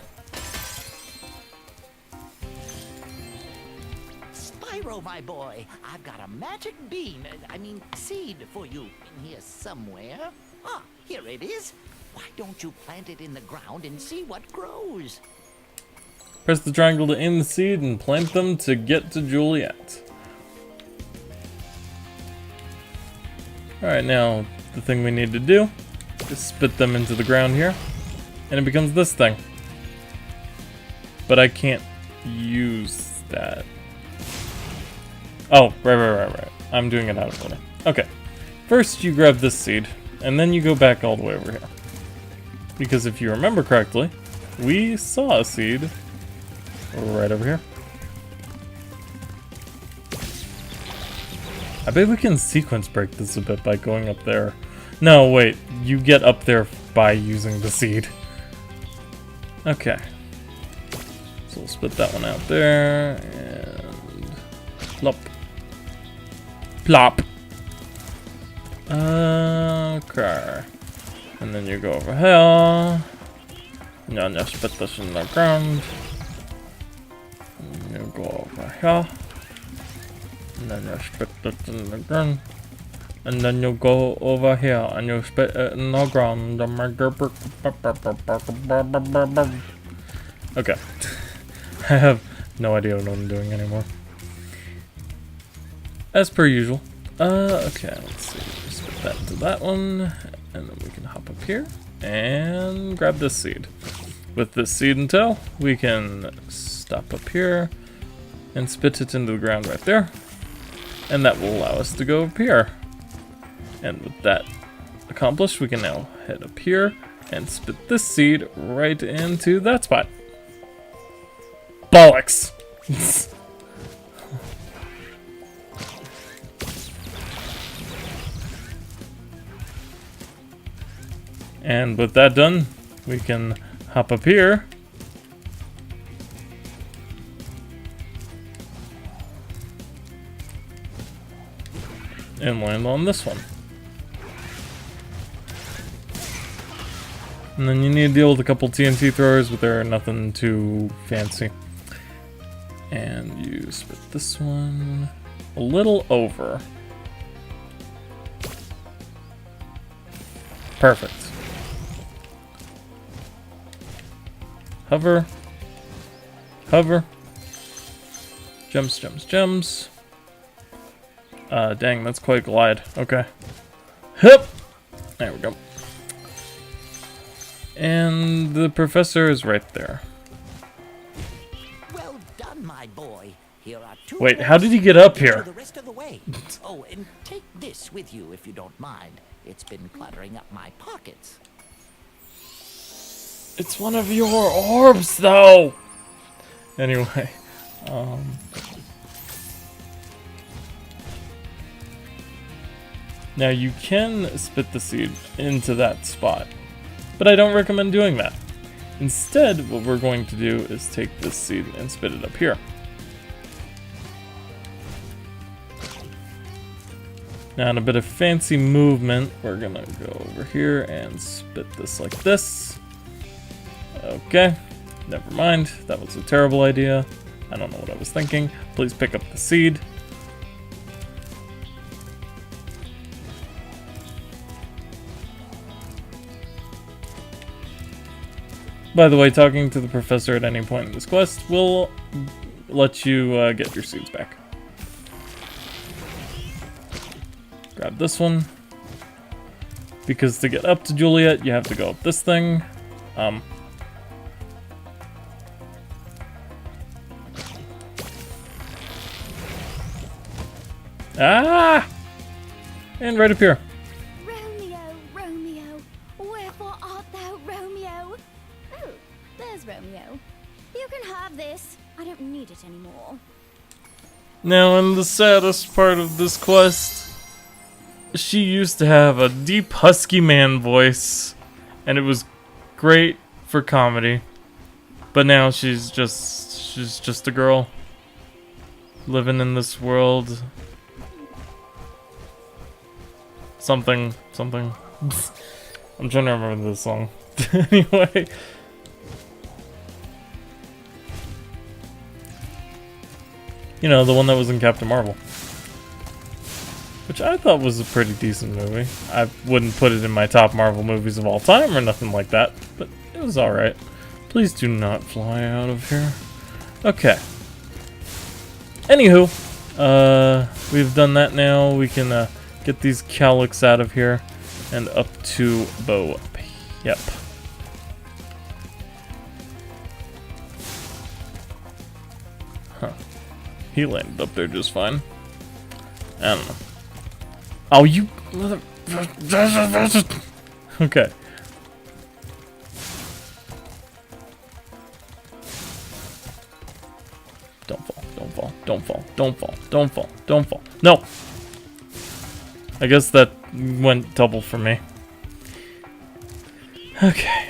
Spyro, my boy, I've got a magic bean, seed for you in here somewhere. Ah, here it is. Why don't you plant it in the ground and see what grows? Press the triangle to aim the seed and plant them to get to Juliet. Alright, now the thing we need to do is spit them into the ground here. And it becomes this thing. But I can't use that. Oh, right. I'm doing it out of order. Okay. First you grab this seed, and then you go back all the way over here. Because if you remember correctly, we saw a seed right over here. I bet we can sequence break this a bit by going up there. No, wait. You get up there by using the seed. Okay. So we'll split that one out there, and plop. Plop. Okay. And then you go over here. Now just put this in the ground. And you go over here. And then you spit this in the ground. And then you go over here and you spit it in the ground. Okay. I have no idea what I'm doing anymore. As per usual. Okay, let's see. Spit that into that one. And then we can hop up here and grab this seed. With this seed in tow, we can stop up here and spit it into the ground right there. And that will allow us to go up here. And with that accomplished, we can now head up here and spit this seed right into that spot. Bollocks! And with that done, we can hop up here. And land on this one. And then you need to deal with a couple TNT throwers, but they're nothing too fancy. And you split this one a little over. Perfect. Hover. Hover. Jumps, jumps, jumps. Dang, that's quite glide. Okay. Hup! There we go. And the professor is right there. Well done, my boy. Here are 2 Wait, how did he get up here? the rest of the way. Oh, and take this with you if you don't mind. It's been cluttering up my pockets. It's one of your orbs, though! Anyway, now you can spit the seed into that spot, but I don't recommend doing that. Instead, what we're going to do is take this seed and spit it up here. Now in a bit of fancy movement, we're gonna go over here and spit this like this. Okay, never mind. That was a terrible idea. I don't know what I was thinking. Please pick up the seed. By the way, talking to the professor at any point in this quest will let you get your seeds back. Grab this one. Because to get up to Juliet, you have to go up this thing. Ah! And right up here. Romeo, Romeo, wherefore art thou, Romeo? Oh, there's Romeo. You can have this. I don't need it anymore. Now, in the saddest part of this quest, she used to have a deep husky man voice, and it was great for comedy. But now she's just a girl living in this world. Something. I'm trying to remember this song. Anyway. You know, the one that was in Captain Marvel. Which I thought was a pretty decent movie. I wouldn't put it in my top Marvel movies of all time or nothing like that, but it was alright. Please do not fly out of here. Okay. Anywho, we've done that now. We can get these cowlicks out of here and up to Bo. Yep. Huh. He landed up there just fine. I don't know. Oh, you mother... Okay. Don't fall, don't fall, don't fall, don't fall, don't fall, don't fall. No! I guess that went double for me. Okay.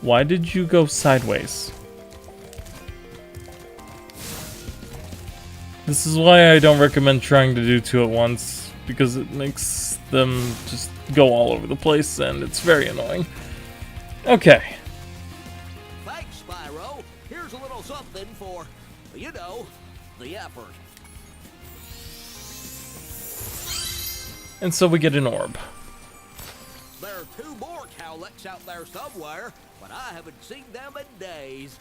Why did you go sideways? This is why I don't recommend trying to do 2 at once. because it makes them just go all over the place, and it's very annoying. Okay. Thanks, Spyro. Here's a little something for, you know, the effort. And so we get an orb. There are 2 more cowlicks out there somewhere, but I haven't seen them in days.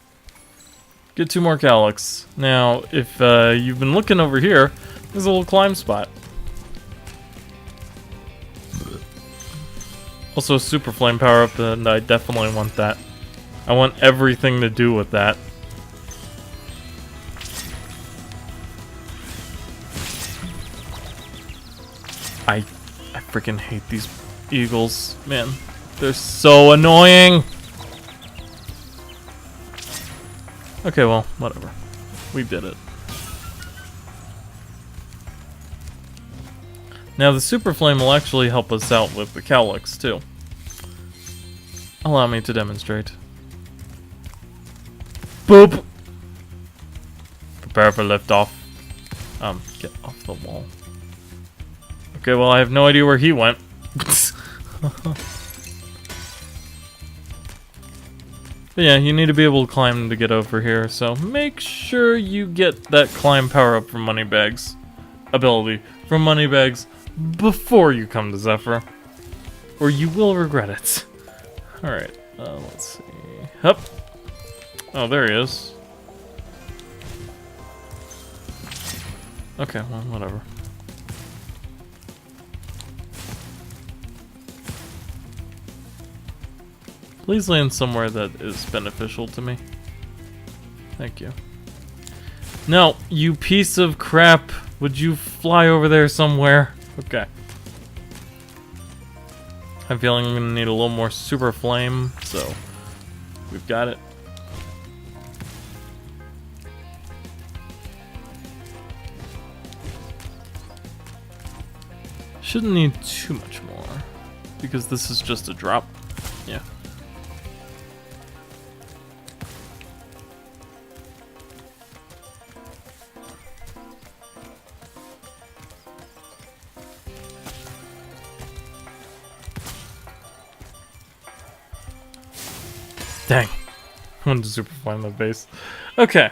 Get 2 more Calyx. Now, if you've been looking over here, there's a little climb spot. Also a super flame power up, and I definitely want that. I want everything to do with that. I freaking hate these eagles, man. They're so annoying. Okay, well, whatever. We did it. Now the super flame will actually help us out with the Calyx too. Allow me to demonstrate. Boop! Prepare for liftoff. Get off the wall. Okay, well, I have no idea where he went. But yeah, you need to be able to climb to get over here, so make sure you get that climb power up from Moneybags ability from Moneybags before you come to Zephyr, or you will regret it. Alright, let's see. Hup. Oh, there he is. Okay, well, whatever. Please land somewhere that is beneficial to me. Thank you. No, you piece of crap. Would you fly over there somewhere? Okay. I'm feeling I'm gonna need a little more super flame, so we've got it. Shouldn't need too much more, because this is just a drop. Yeah. Dang. I wanted to super find the base. Okay.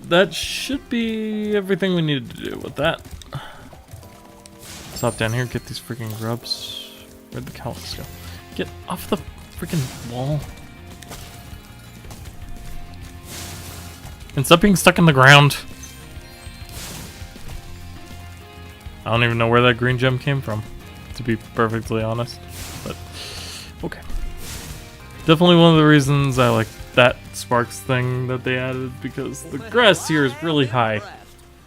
That should be everything we needed to do with that. Let's hop down here, get these freaking grubs. Where'd the Calyx go? Get off the freaking wall. And stop being stuck in the ground. I don't even know where that green gem came from, to be perfectly honest. But, okay. Definitely one of the reasons I like that Sparks thing that they added, because the grass here is really high.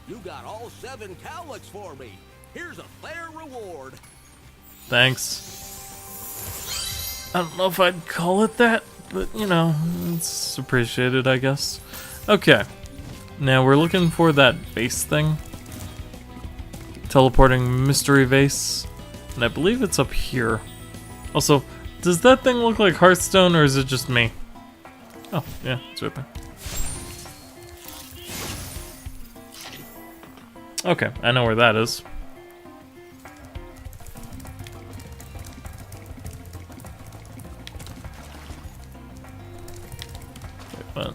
You got all 7 cowlicks for me. Here's a fair reward. Thanks. I don't know if I'd call it that, but you know, it's appreciated, I guess. Okay. Now we're looking for that vase thing. Teleporting mystery vase. And I believe it's up here. Also, does that thing look like Hearthstone, or is it just me? Oh, yeah, it's right there. Okay, I know where that is. Wait, what?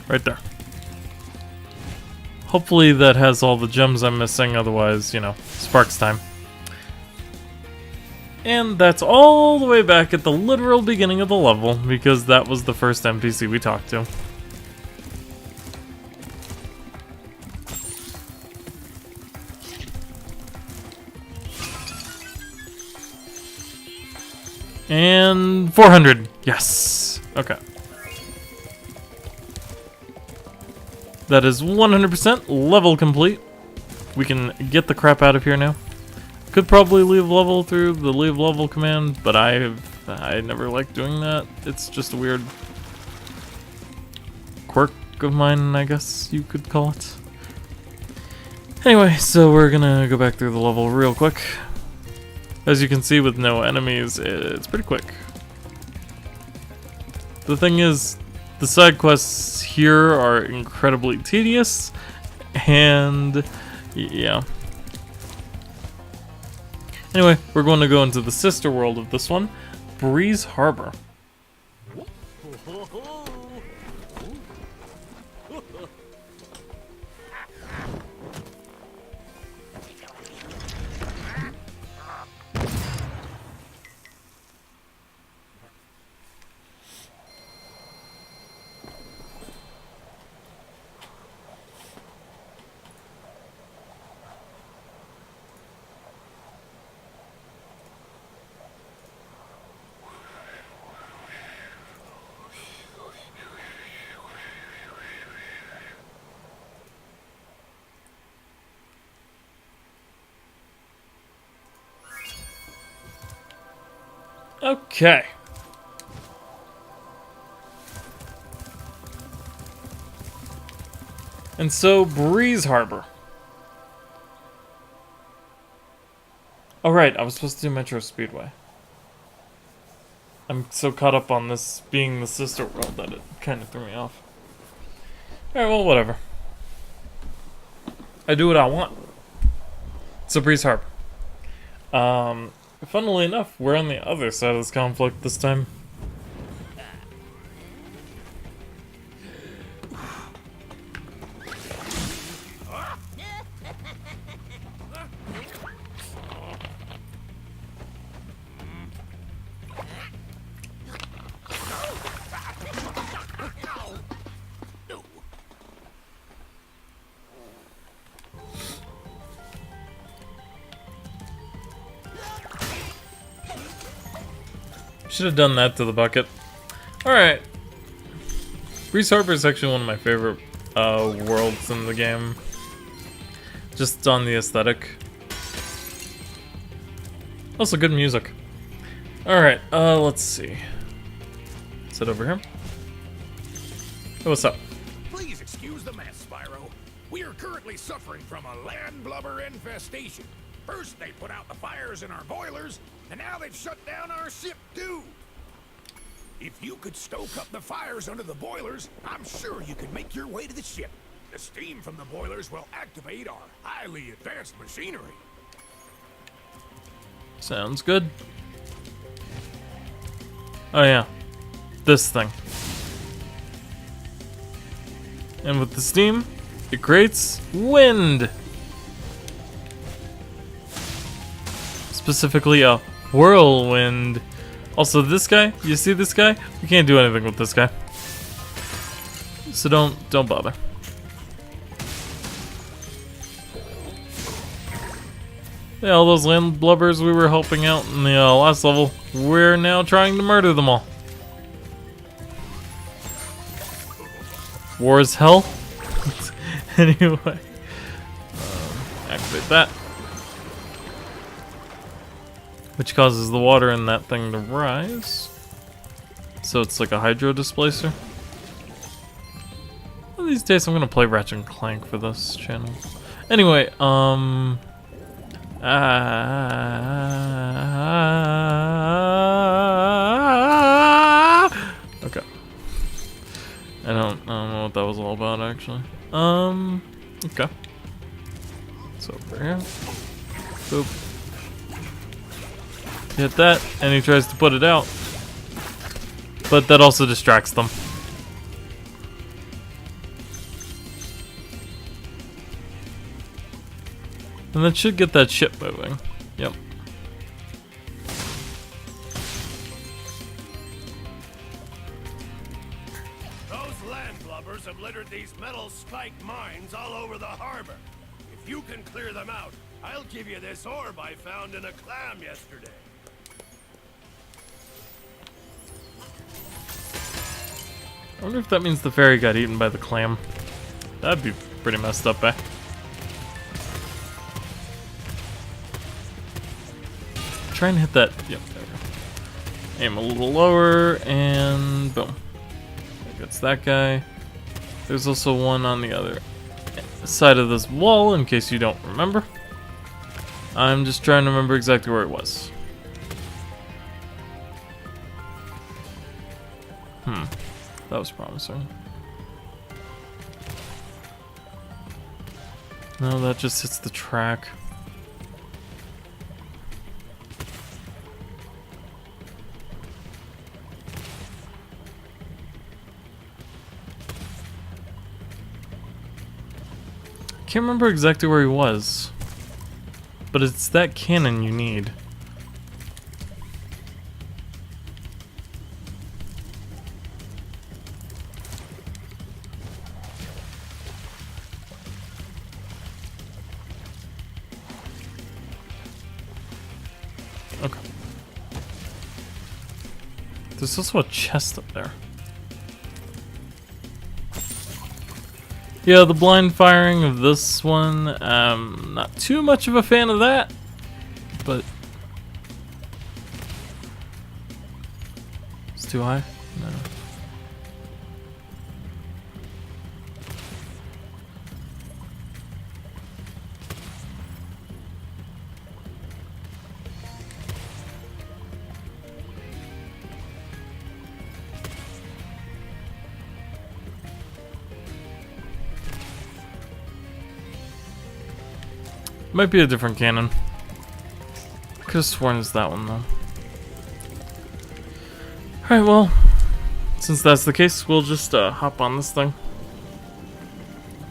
Right there. Hopefully that has all the gems I'm missing, otherwise, you know, Sparks time. And that's all the way back at the literal beginning of the level, because that was the first NPC we talked to. And 400, yes, okay. That is 100% level complete. We can get the crap out of here now. Could probably leave level through the leave level command, but I never like doing that. It's just a weird quirk of mine, I guess you could call it. Anyway, so we're gonna go back through the level real quick. As you can see, with no enemies, it's pretty quick. The thing is, The side quests here are incredibly tedious, and yeah. Anyway, we're going to go into the sister world of this one, Breeze Harbor. Okay. And so, Breeze Harbor. Oh right, I was supposed to do Metro Speedway. I'm so caught up on this being the sister world that it kind of threw me off. Alright, well, whatever. I do what I want. So, Breeze Harbor. Funnily enough, we're on the other side of this conflict this time. Should have done that to the bucket. Alright. Breeze Harbor is actually one of my favorite worlds in the game. Just on the aesthetic. Also good music. Alright, let's see. Is it over here? Hey, what's up? Please excuse the mess, Spyro. We are currently suffering from a land blubber infestation. First they put out the fires in our boilers, and now they've shut down our ship too. If you could stoke up the fires under the boilers, I'm sure you could make your way to the ship. The steam from the boilers will activate our highly advanced machinery. Sounds good. Oh yeah. This thing. And with the steam, it creates wind. Specifically a whirlwind. Also this guy, you see this guy? We can't do anything with this guy. So don't bother. Yeah, all those land blubbers we were helping out in the last level, we're now trying to murder them all. War is hell. Anyway, activate that. Which causes the water in that thing to rise. So it's like a hydro displacer. One of these days I'm gonna play Ratchet and Clank for this channel. Anyway, okay. I don't know what that was all about actually. Okay. So over here. Boop. Hit that, and he tries to put it out. But that also distracts them. And that should get that ship moving. Yep. Those land blubbers have littered these metal spike mines all over the harbor. If you can clear them out, I'll give you this orb I found in a clam yesterday. I wonder if that means the fairy got eaten by the clam. That'd be pretty messed up, eh? Try and hit that. Yep, there we go. Aim a little lower, and boom. That gets that guy. There's also one on the other side of this wall, in case you don't remember. I'm just trying to remember exactly where it was. That was promising. No, that just hits the track. Can't remember exactly where he was, but it's that cannon you need. Okay. There's also a chest up there. Yeah, the blind firing of this one, not too much of a fan of that, but it's too high? No. Might be a different cannon. Could have sworn it's that one though. Alright, well, since that's the case, we'll just hop on this thing.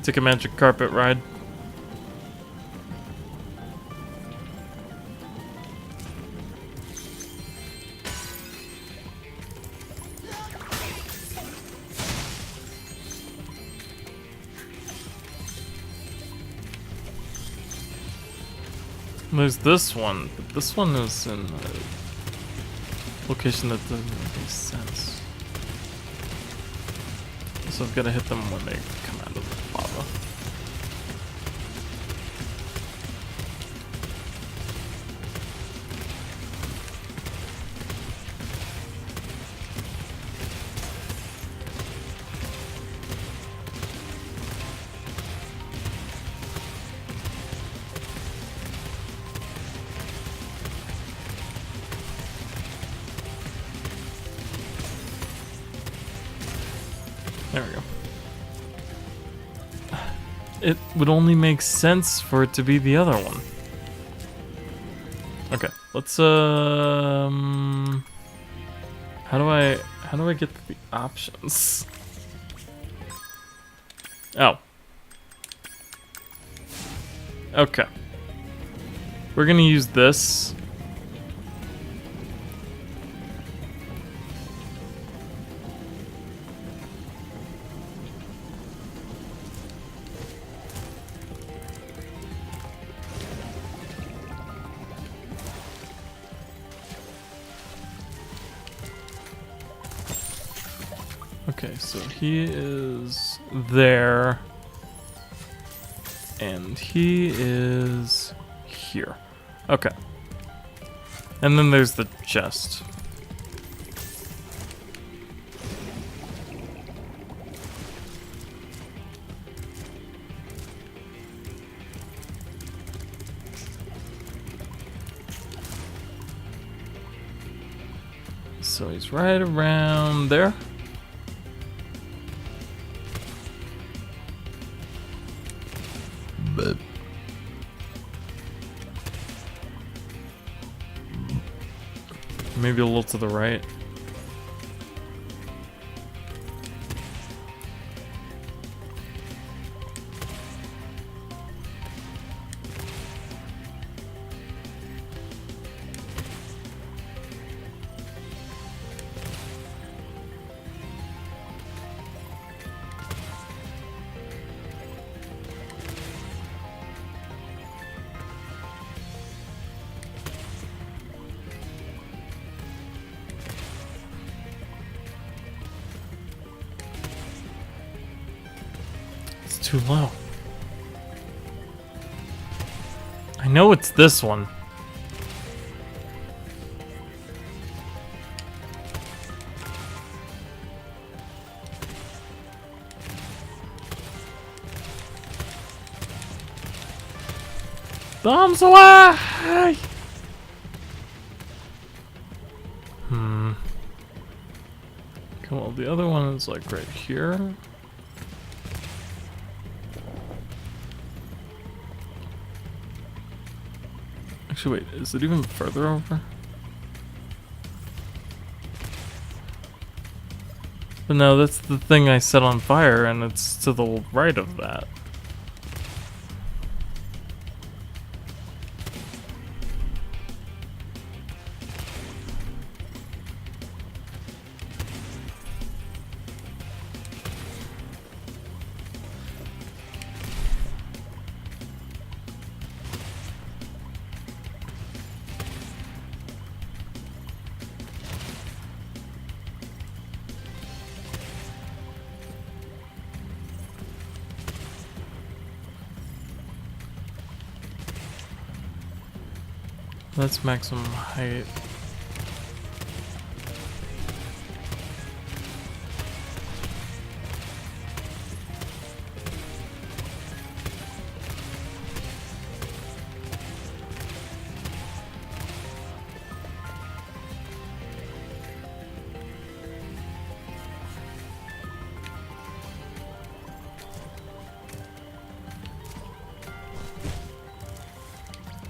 Take a magic carpet ride. There's this one, but this one is in a location that doesn't make any sense. So I've got to hit them when they come out of the lava. There we go. It would only make sense for it to be the other one. Okay, let's how do I get the options? Oh. Okay. We're gonna use this. Okay, so he is there, and he is here. Okay. And then there's the chest. So he's right around there. But maybe a little to the right. Too low. I know it's this one. Bombs away! Okay, well, the other one is like right here. Actually, wait, is it even further over? But no, that's the thing I set on fire, and it's to the right of that. That's maximum height.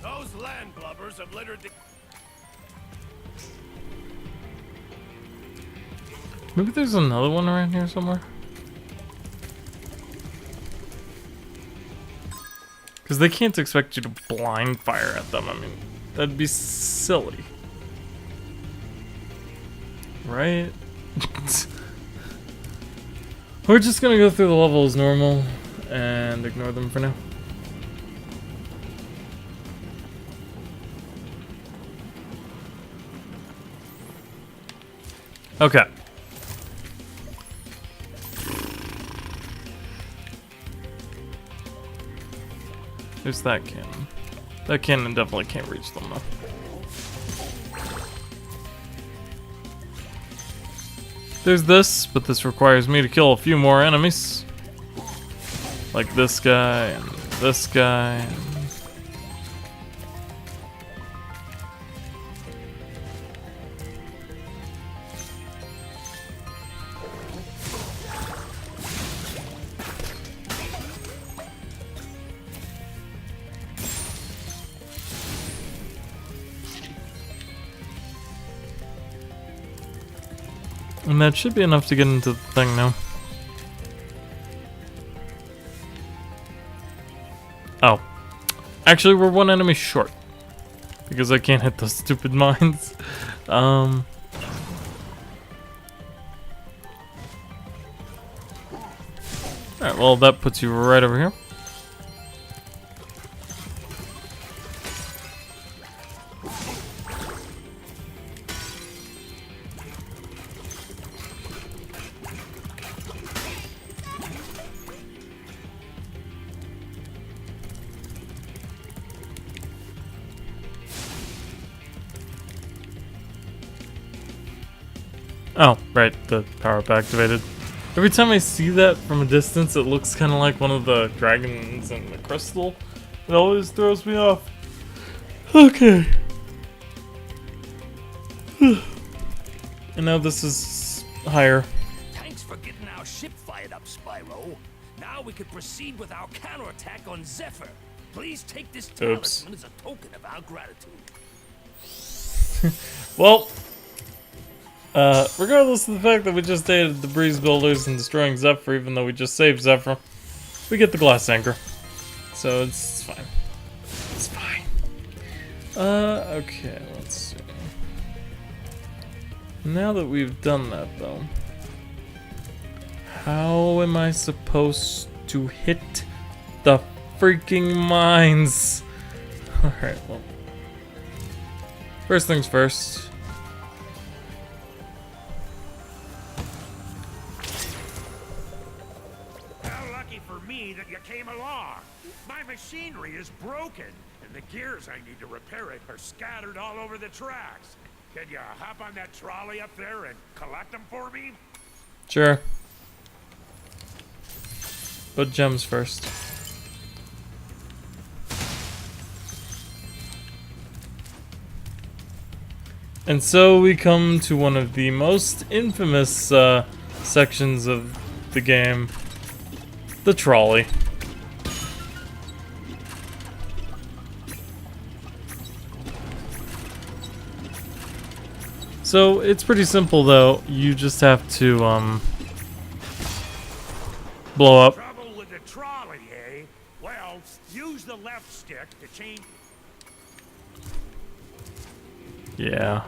Those landlubbers have littered the... Maybe there's another one around here somewhere. Because they can't expect you to blind fire at them. I mean, that'd be silly. Right? We're just gonna go through the level as normal and ignore them for now. Okay. There's that cannon. That cannon definitely can't reach them though. There's this, but this requires me to kill a few more enemies. Like this guy and this guy. And And that should be enough to get into the thing now. Oh. Actually, we're one enemy short. Because I can't hit those stupid mines. Alright, well, that puts you right over here. Oh, right, the power-up activated. Every time I see that from a distance, it looks kind of like one of the dragons in the crystal. It always throws me off. Okay. And now this is higher. Thanks for getting our ship fired up, Spyro. Now we can proceed with our counterattack on Zephyr. Please take this talisman as a token of our gratitude. Well, regardless of the fact that we just aided the breeze builders in destroying Zephyr, even though we just saved Zephyr, we get the glass anchor. So it's fine. It's fine. Okay, let's see. Now that we've done that, though, how am I supposed to hit the freaking mines? Alright, well. First things first. That you came along. My machinery is broken, and the gears I need to repair it are scattered all over the tracks. Can you hop on that trolley up there and collect them for me? Sure. But gems first. And so we come to one of the most infamous sections of the game, the trolley. So it's pretty simple though, you just have to blow up. Trouble with the trolley, eh? Well, use the left stick to change. Yeah,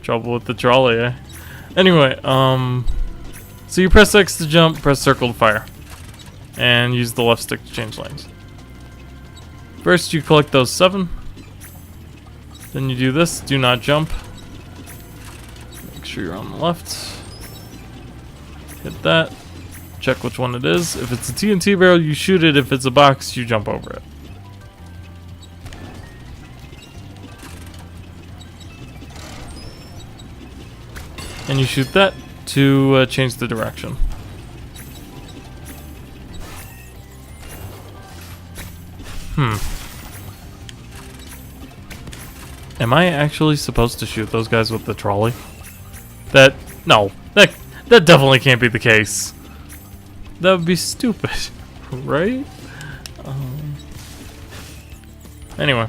trouble with the trolley, eh? Anyway, so you press X to jump, press circle to fire, and use the left stick to change lanes. First you collect those 7, then you do this, do not jump. Make sure you're on the left. Hit that, check which one it is. If it's a TNT barrel, you shoot it. If it's a box, you jump over it. And you shoot that to change the direction. Am I actually supposed to shoot those guys with the trolley? No, that definitely can't be the case. That would be stupid, right? Anyway.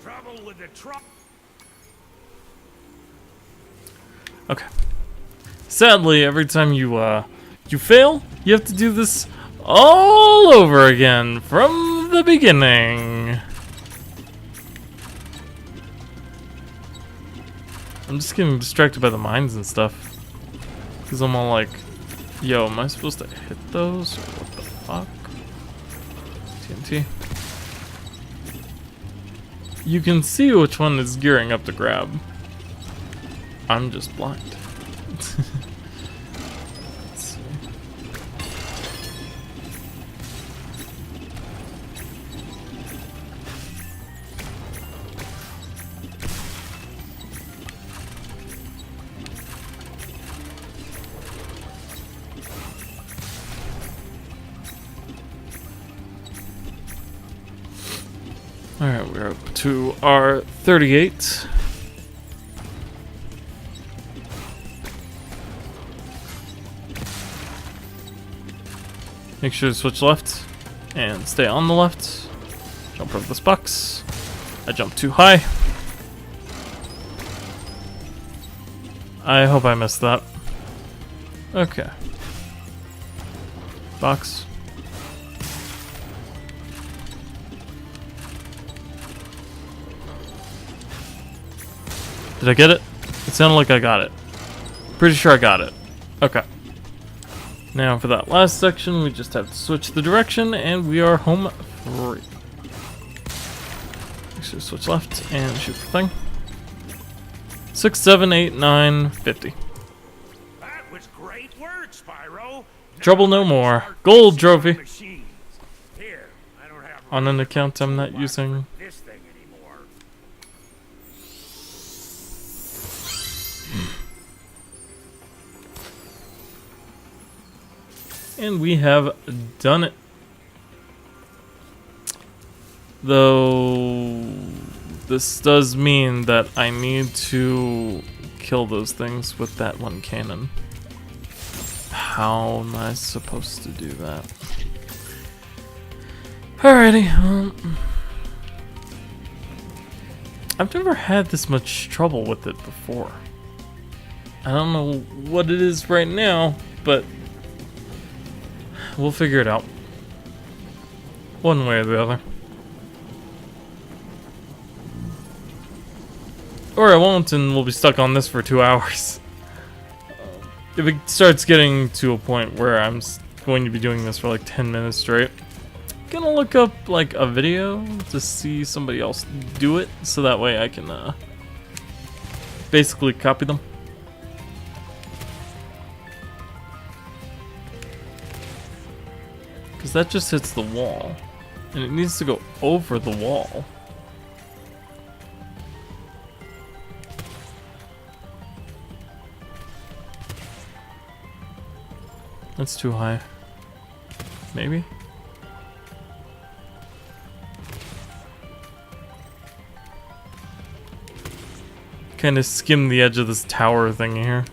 Trouble with the trolley. Okay. Sadly, every time you fail, you have to do this all over again from the beginning. I'm just getting distracted by the mines and stuff. Because I'm all like, yo, am I supposed to hit those? Or what the fuck? TNT. You can see which one is gearing up to grab. I'm just blind. Let's see. Alright, we're up to our 38. Make sure to switch left and stay on the left. Jump over this box. I jumped too high. I hope I missed that. Okay. Box. Did I get it? It sounded like I got it. Pretty sure I got it. Okay. Now for that last section, we just have to switch the direction and we are home free. So switch left and shoot the thing. 6, 7, 8, 9, 50. That was great work, Spyro. Trouble no more. Gold trophy. Here, I don't have On an account I'm not using. this thing anymore. And we have done it. Though this does mean that I need to kill those things with that one cannon. How am I supposed to do that? Alrighty. I've never had this much trouble with it before. I don't know what it is right now, but we'll figure it out. One way or the other. Or I won't, and we'll be stuck on this for 2 hours. If it starts getting to a point where I'm going to be doing this for like 10 minutes straight, I'm gonna look up like a video to see somebody else do it, so that way I can basically copy them. Because that just hits the wall. And it needs to go over the wall. That's too high. Maybe? kind of skim the edge of this tower thing here.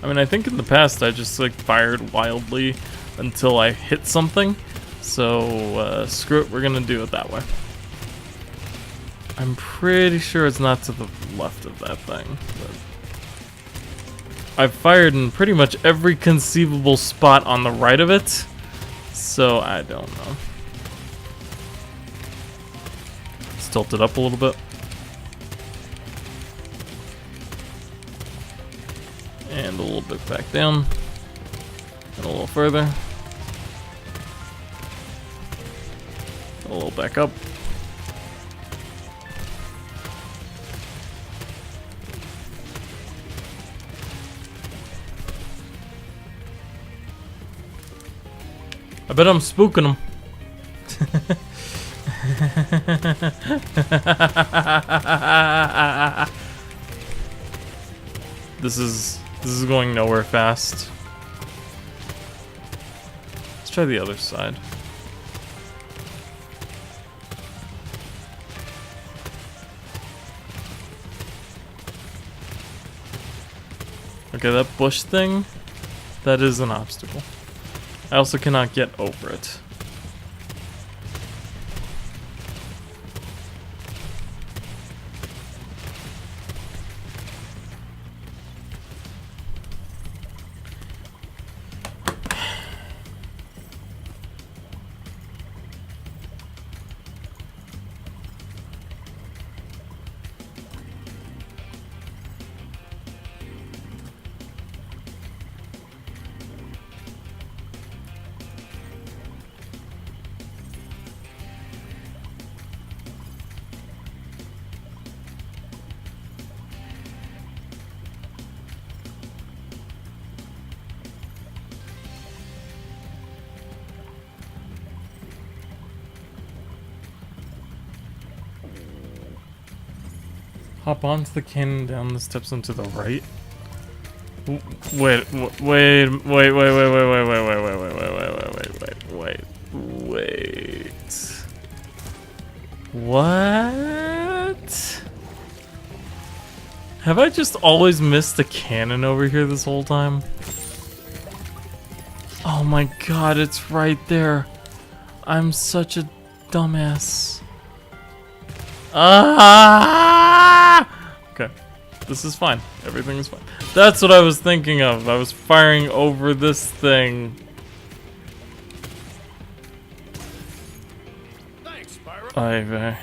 I mean, I think in the past I just like fired wildly until I hit something. So screw it, we're gonna do it that way. I'm pretty sure it's not to the left of that thing. But I've fired in pretty much every conceivable spot on the right of it. So I don't know. Let's tilt it up a little bit. And a little bit back down. And a little further. A little back up. I bet I'm spooking them. This is going nowhere fast. Let's try the other side. Okay, that bush thing, that is an obstacle. I also cannot get over it. Hop onto the cannon down the steps and to the right. Wait. What? Have I just always missed a cannon over here this whole time? Oh my god, it's right there. I'm such a dumbass. Okay, this is fine. Everything is fine. That's what I was thinking of. I was firing over this thing. Thanks, Spyro.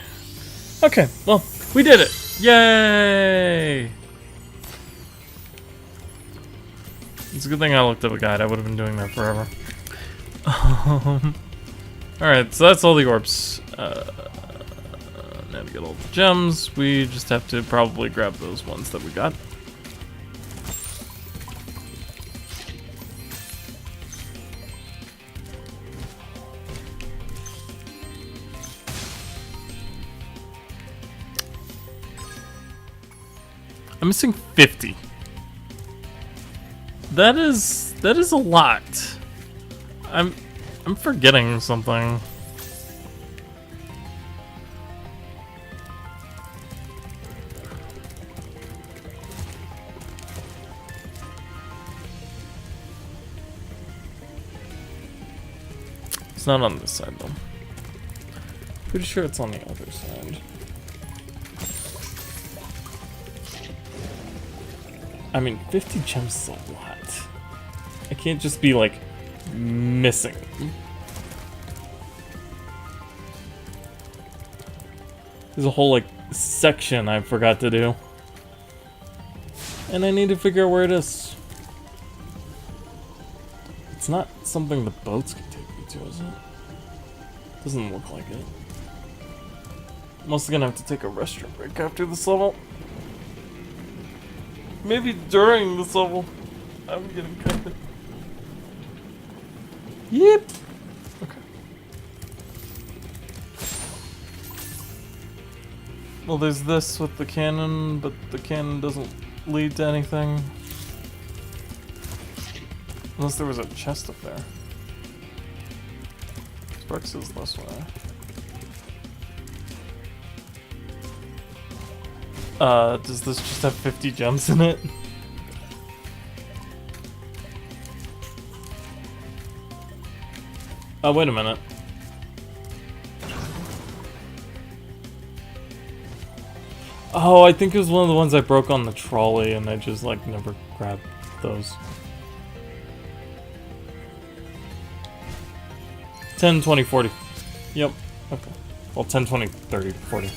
Okay, well, we did it. Yay! It's a good thing I looked up a guide. I would have been doing that forever. Alright, so that's all the orbs. Now to get all the gems, we just have to probably grab those ones that we got. I'm missing 50. That is a lot. I'm forgetting something. It's not on this side though. Pretty sure it's on the other side. I mean, 50 gems is a lot. I can't just be like missing. There's a whole like section I forgot to do. And I need to figure out where it is. It's not something the boats can take me to, is it? Doesn't look like it. I'm also gonna have to take a restroom break after this level. Maybe during this level. I'm getting kind of... Yep. Okay. Well, there's this with the cannon, but the cannon doesn't lead to anything. Unless there was a chest up there. Sparks is this way. Does this just have 50 gems in it? Oh, wait a minute. Oh, I think it was one of the ones I broke on the trolley and I just, like, never grabbed those. 10, 20, 40. Yep. Okay. Well, 10, 20, 30, 40.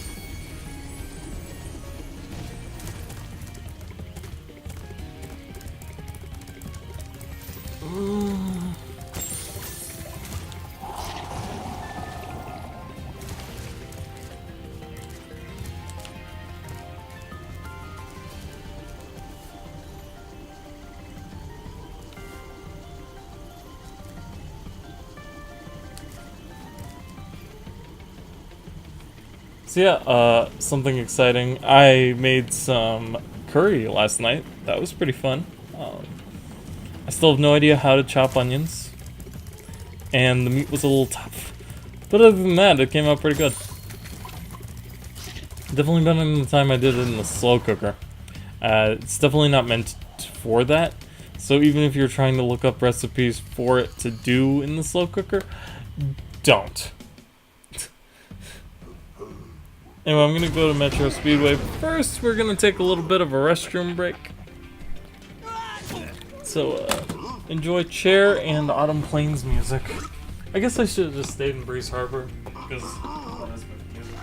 So yeah, something exciting. I made some curry last night. That was pretty fun. I still have no idea how to chop onions. And the meat was a little tough. But other than that, it came out pretty good. Definitely better than the time I did it in the slow cooker. It's definitely not meant for that. So even if you're trying to look up recipes for it to do in the slow cooker, don't. Anyway, I'm gonna go to Metro Speedway. First, we're gonna take a little bit of a restroom break. So, enjoy Chair and Autumn Plains music. I guess I should have just stayed in Breeze Harbor, because that has good music.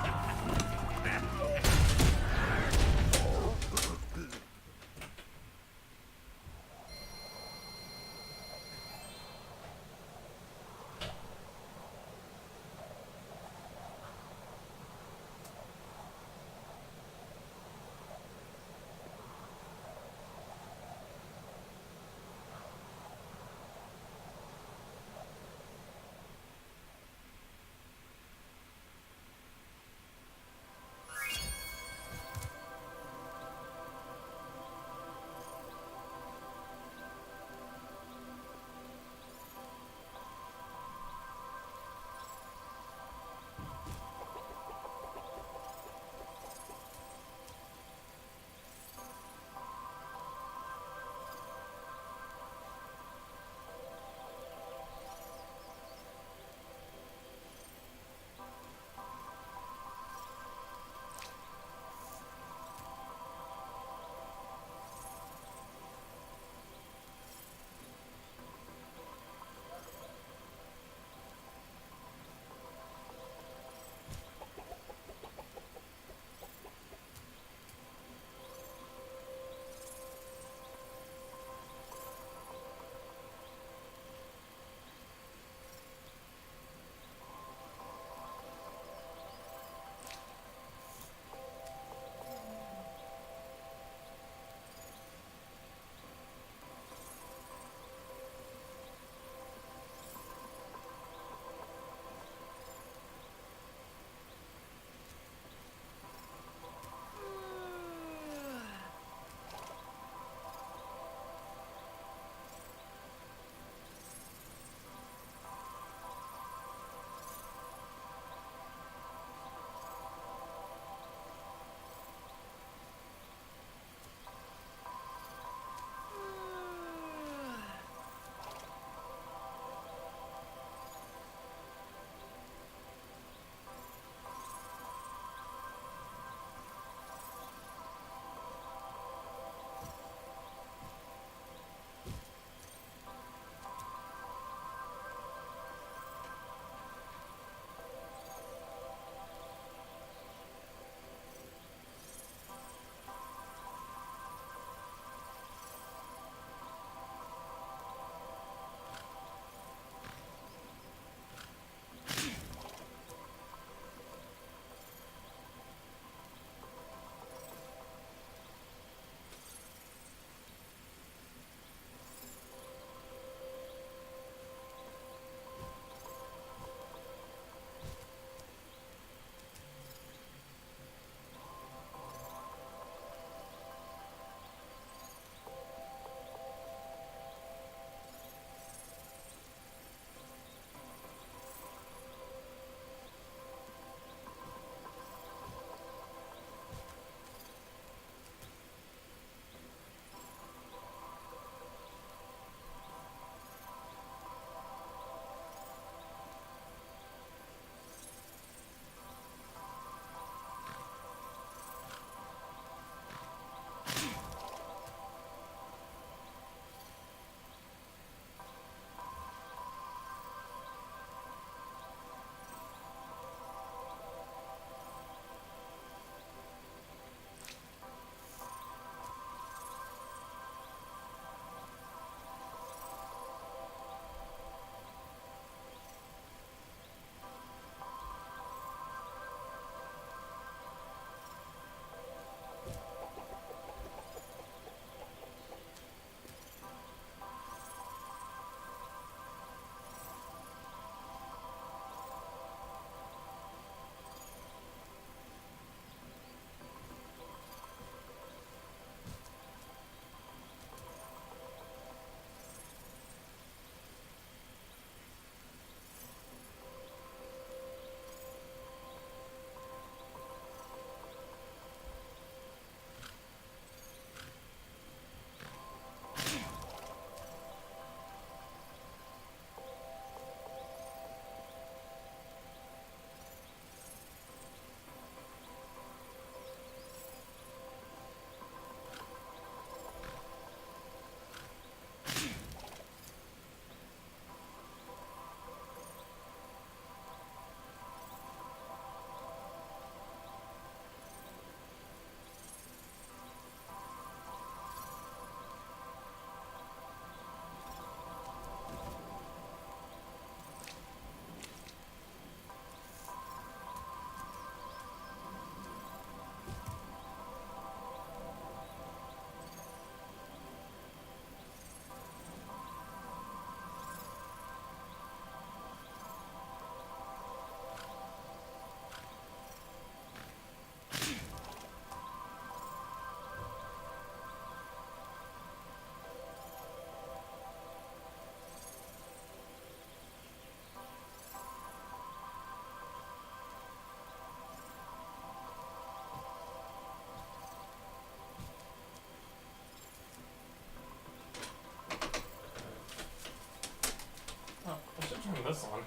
this on.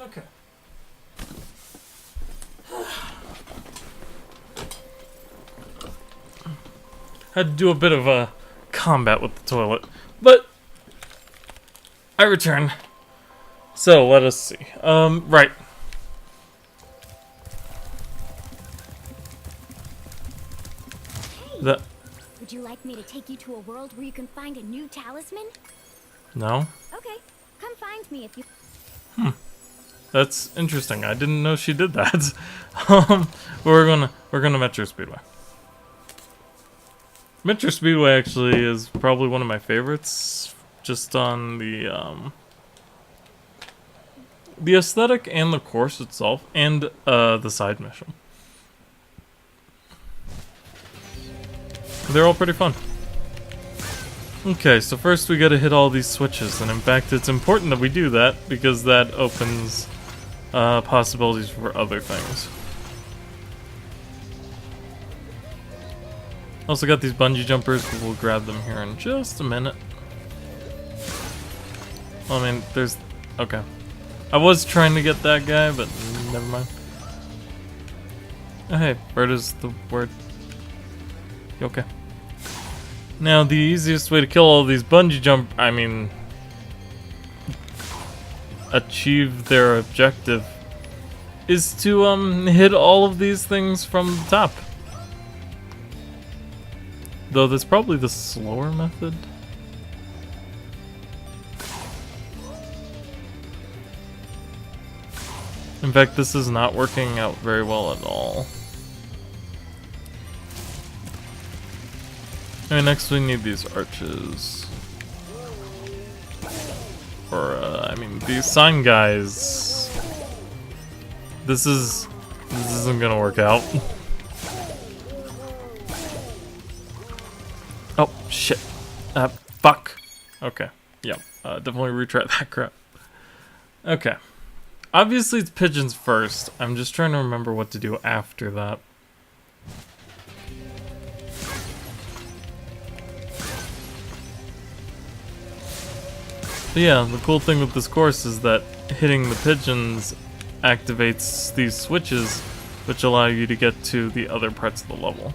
Okay. Had to do a bit of a combat with the toilet, but I return. So let us see. Right. Hey, would you like me to take you to a world where you can find a new talisman? No. Okay, come find me if you. That's interesting. I didn't know she did that. We're gonna Metro Speedway. Metro Speedway actually is probably one of my favorites, just on the aesthetic and the course itself, and the side mission. They're all pretty fun. Okay, so first we gotta hit all these switches, and in fact it's important that we do that, because that opens possibilities for other things. Also got these bungee jumpers, but we'll grab them here in just a minute. I mean, there's... okay. I was trying to get that guy, but never mind. Oh, hey, bird is the word. You okay? Now, the easiest way to kill all these achieve their objective is to hit all of these things from the top. Though that's probably the slower method. In fact, this is not working out very well at all. Okay, next we need these arches. Or, these sign guys. This isn't gonna work out. Oh, shit. Fuck. Okay. Yep. Definitely retry that crap. Okay. Obviously it's pigeons first. I'm just trying to remember what to do after that. But yeah, the cool thing with this course is that hitting the pigeons activates these switches, which allow you to get to the other parts of the level.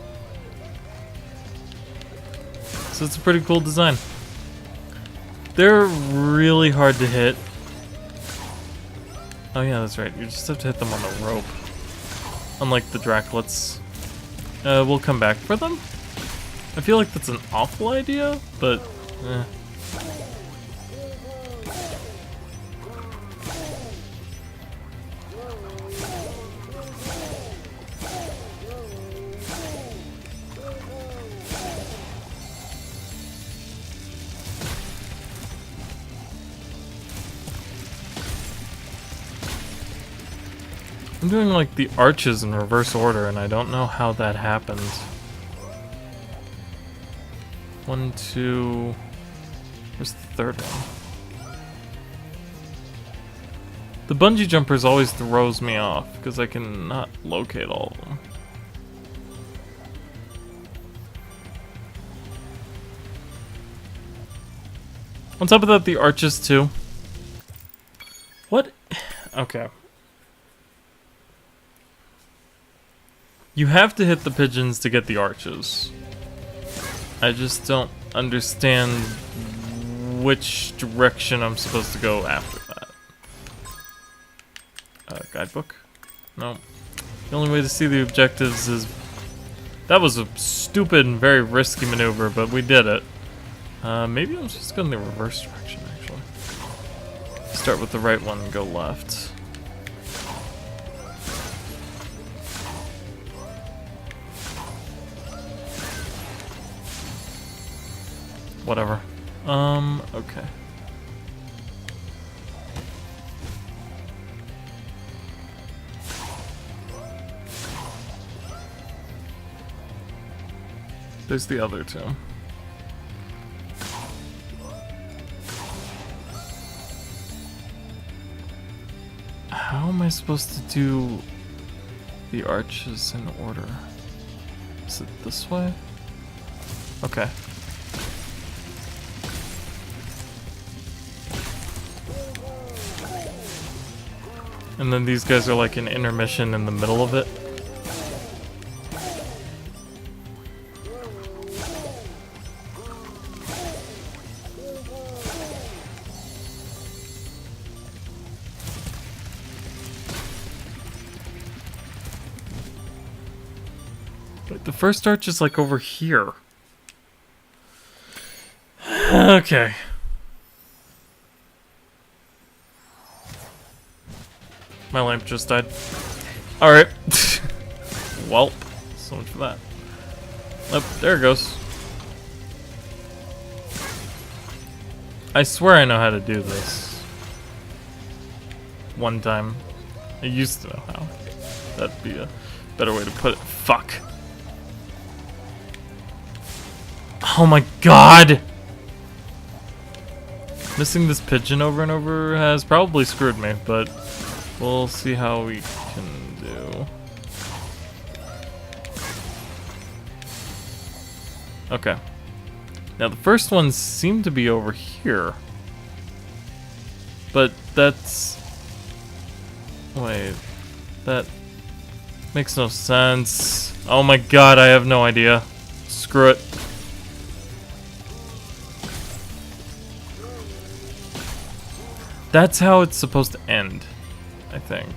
So it's a pretty cool design. They're really hard to hit. Oh yeah, that's right. You just have to hit them on the rope. Unlike the Draclets. We'll come back for them? I feel like that's an awful idea, but... I'm doing like the arches in reverse order and I don't know how that happened. 1, 2... Where's the third one? The bungee jumpers always throws me off because I can not locate all of them. On top of that, the arches too. What? Okay. You have to hit the pigeons to get the arches. I just don't understand which direction I'm supposed to go after that. Guidebook? No. The only way to see the objectives is... That was a stupid and very risky maneuver, but we did it. Maybe I'm just going the reverse direction, actually. Start with the right one and go left. Whatever. Okay. There's the other two. How am I supposed to do the arches in order? Is it this way? Okay. And then these guys are like an intermission in the middle of it. But the first arch is like over here. Okay. My lamp just died. Alright. Well, so much for that. Oh, there it goes. I swear I know how to do this. One time. I used to know how. That'd be a better way to put it. Fuck. Oh my god! Missing this pigeon over and over has probably screwed me, but we'll see how we can do. Okay. Now the first ones seem to be over here. But that's... Wait. That makes no sense. Oh my god, I have no idea. Screw it. That's how it's supposed to end, I think.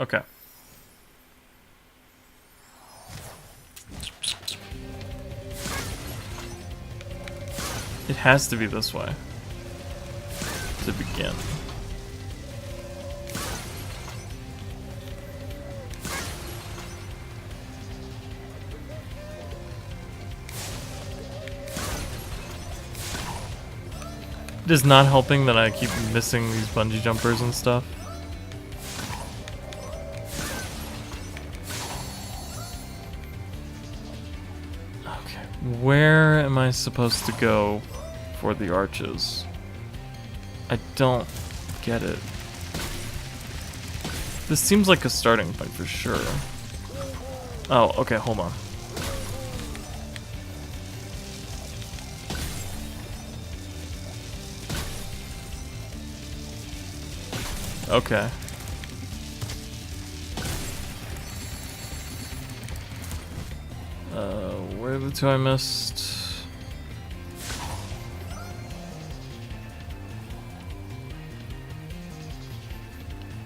Okay. It has to be this way to begin. It is not helping that I keep missing these bungee jumpers and stuff. Okay, where am I supposed to go for the arches? I don't get it. This seems like a starting point for sure. Oh, okay, hold on. Okay. Where are the two I missed?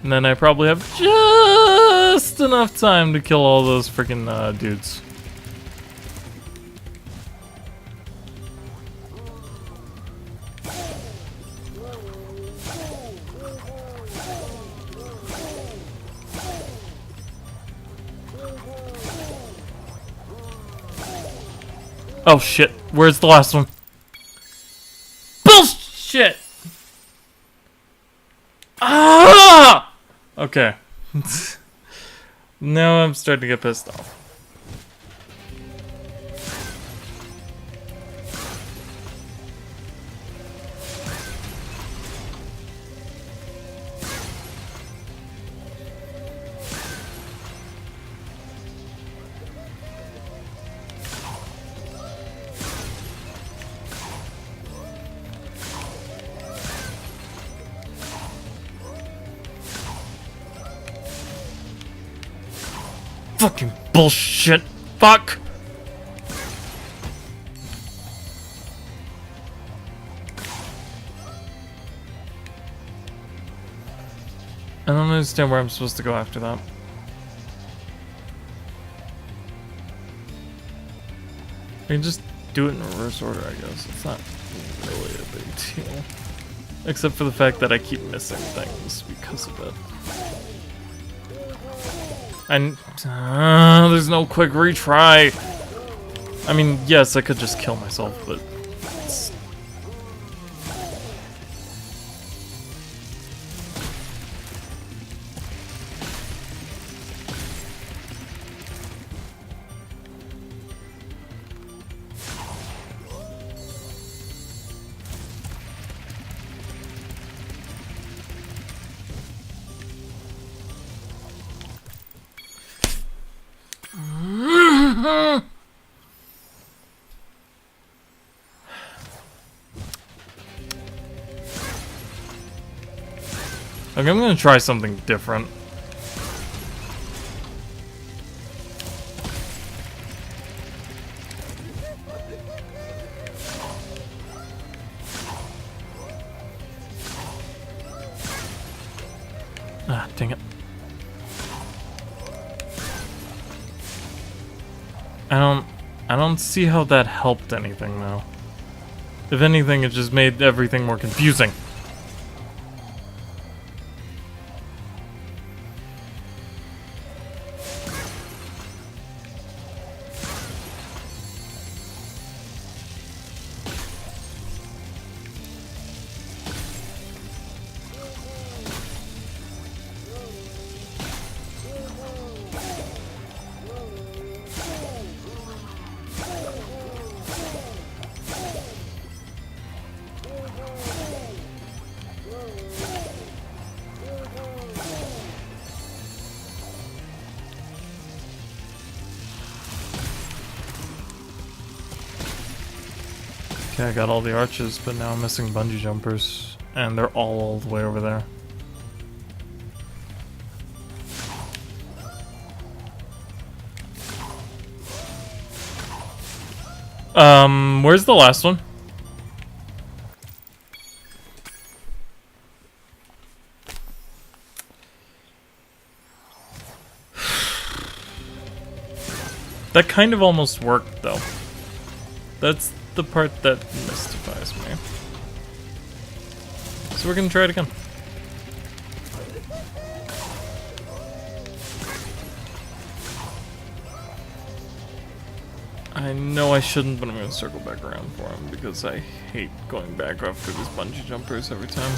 And then I probably have just enough time to kill all those freaking dudes. Oh shit, where's the last one? Bullshit! Ah! Okay. Now I'm starting to get pissed off. Fucking bullshit. Fuck. I don't understand where I'm supposed to go after that. I can just do it in reverse order, I guess. It's not really a big deal. Except for the fact that I keep missing things because of it. And there's no quick retry. I mean, yes, I could just kill myself, but it's... Okay, I'm gonna try something different. Ah, dang it. I don't see how that helped anything though. If anything, it just made everything more confusing. Okay, I got all the arches, but now I'm missing bungee jumpers. And they're all the way over there. Where's the last one? That kind of almost worked, though. That's the part that mystifies me. So we're gonna try it again. I know I shouldn't, but I'm gonna circle back around for him because I hate going back after these bungee jumpers every time.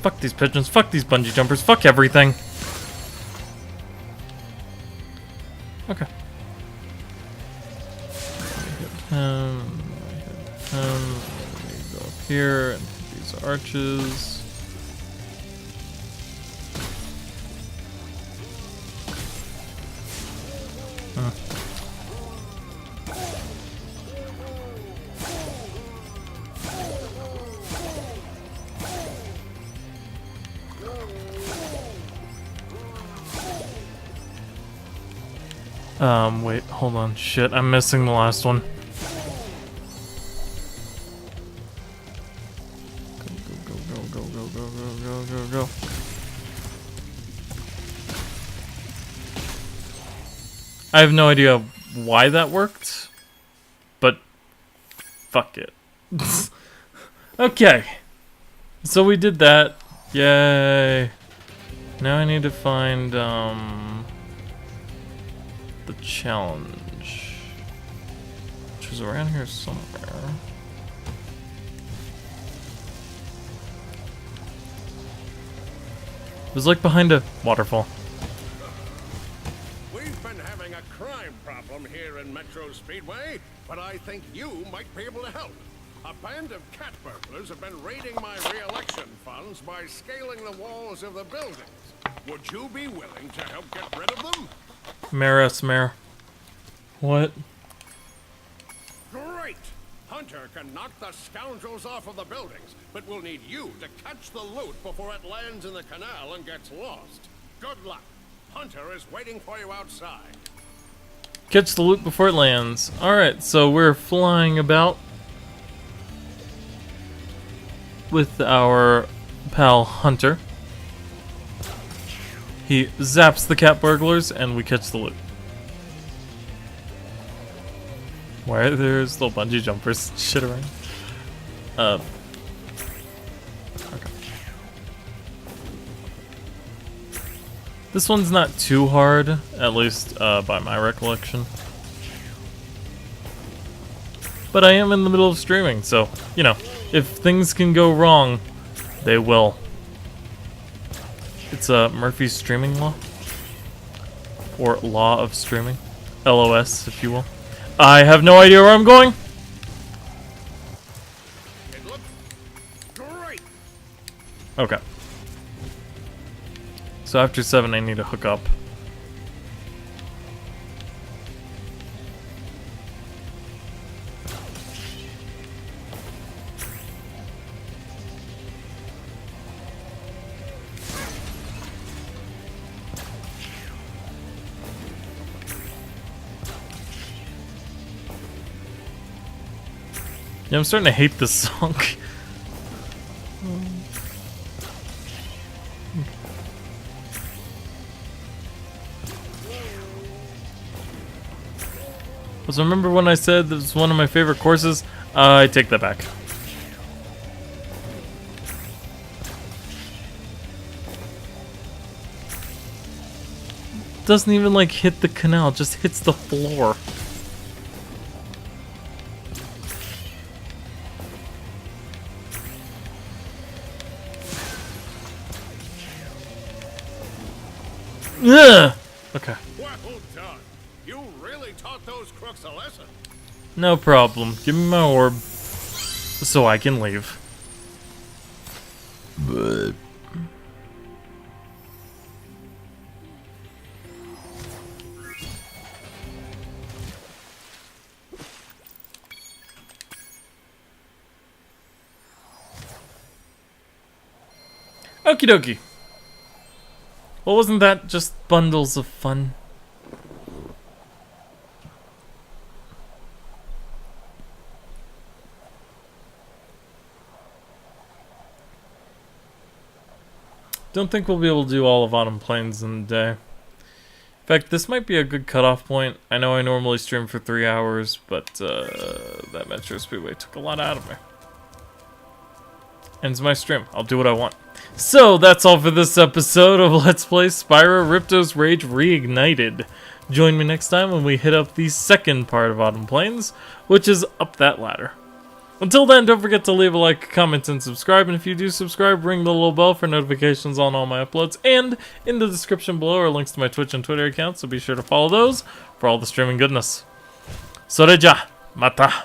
Fuck these pigeons, fuck these bungee jumpers, fuck everything. Okay. Let me go up here and hit these arches. Wait, hold on. Shit, I'm missing the last one. Go. I have no idea why that worked, but fuck it. Okay. So we did that. Yay. Now I need to find, the challenge, which is around here somewhere. It was like behind a waterfall. We've been having a crime problem here in Metro Speedway, but I think you might be able to help. A band of cat burglars have been raiding my re-election funds by scaling the walls of the buildings. Would you be willing to help get rid of them? Mayor. What? Great! Hunter can knock the scoundrels off of the buildings, but we'll need you to catch the loot before it lands in the canal and gets lost. Good luck. Hunter is waiting for you outside. Catch the loot before it lands. Alright, so we're flying about with our pal Hunter. He zaps the cat burglars and we catch the loot. Why are there little bungee jumpers shit around? Okay. This one's not too hard, at least by my recollection. But I am in the middle of streaming, so, you know, if things can go wrong, they will. It's Murphy's streaming law. Or law of streaming. LOS, if you will. I have no idea where I'm going. It looks great. Okay. So after 7, I need to hook up. Yeah, I'm starting to hate this song. So remember when I said this was one of my favorite courses? I take that back. Doesn't even like hit the canal, just hits the floor. Ugh! Okay. Well done. You really taught those crooks a lesson. No problem. Give me my orb so I can leave. But okie dokie. Well, wasn't that just bundles of fun? Don't think we'll be able to do all of Autumn Plains in a day. In fact, this might be a good cutoff point. I know I normally stream for 3 hours, but that Metro Speedway took a lot out of me. And it's my stream. I'll do what I want. So, that's all for this episode of Let's Play Spyro Ripto's Rage Reignited. Join me next time when we hit up the second part of Autumn Plains, which is up that ladder. Until then, don't forget to leave a like, comment, and subscribe. And if you do subscribe, ring the little bell for notifications on all my uploads. And in the description below are links to my Twitch and Twitter accounts, so be sure to follow those for all the streaming goodness. Soreja, mata.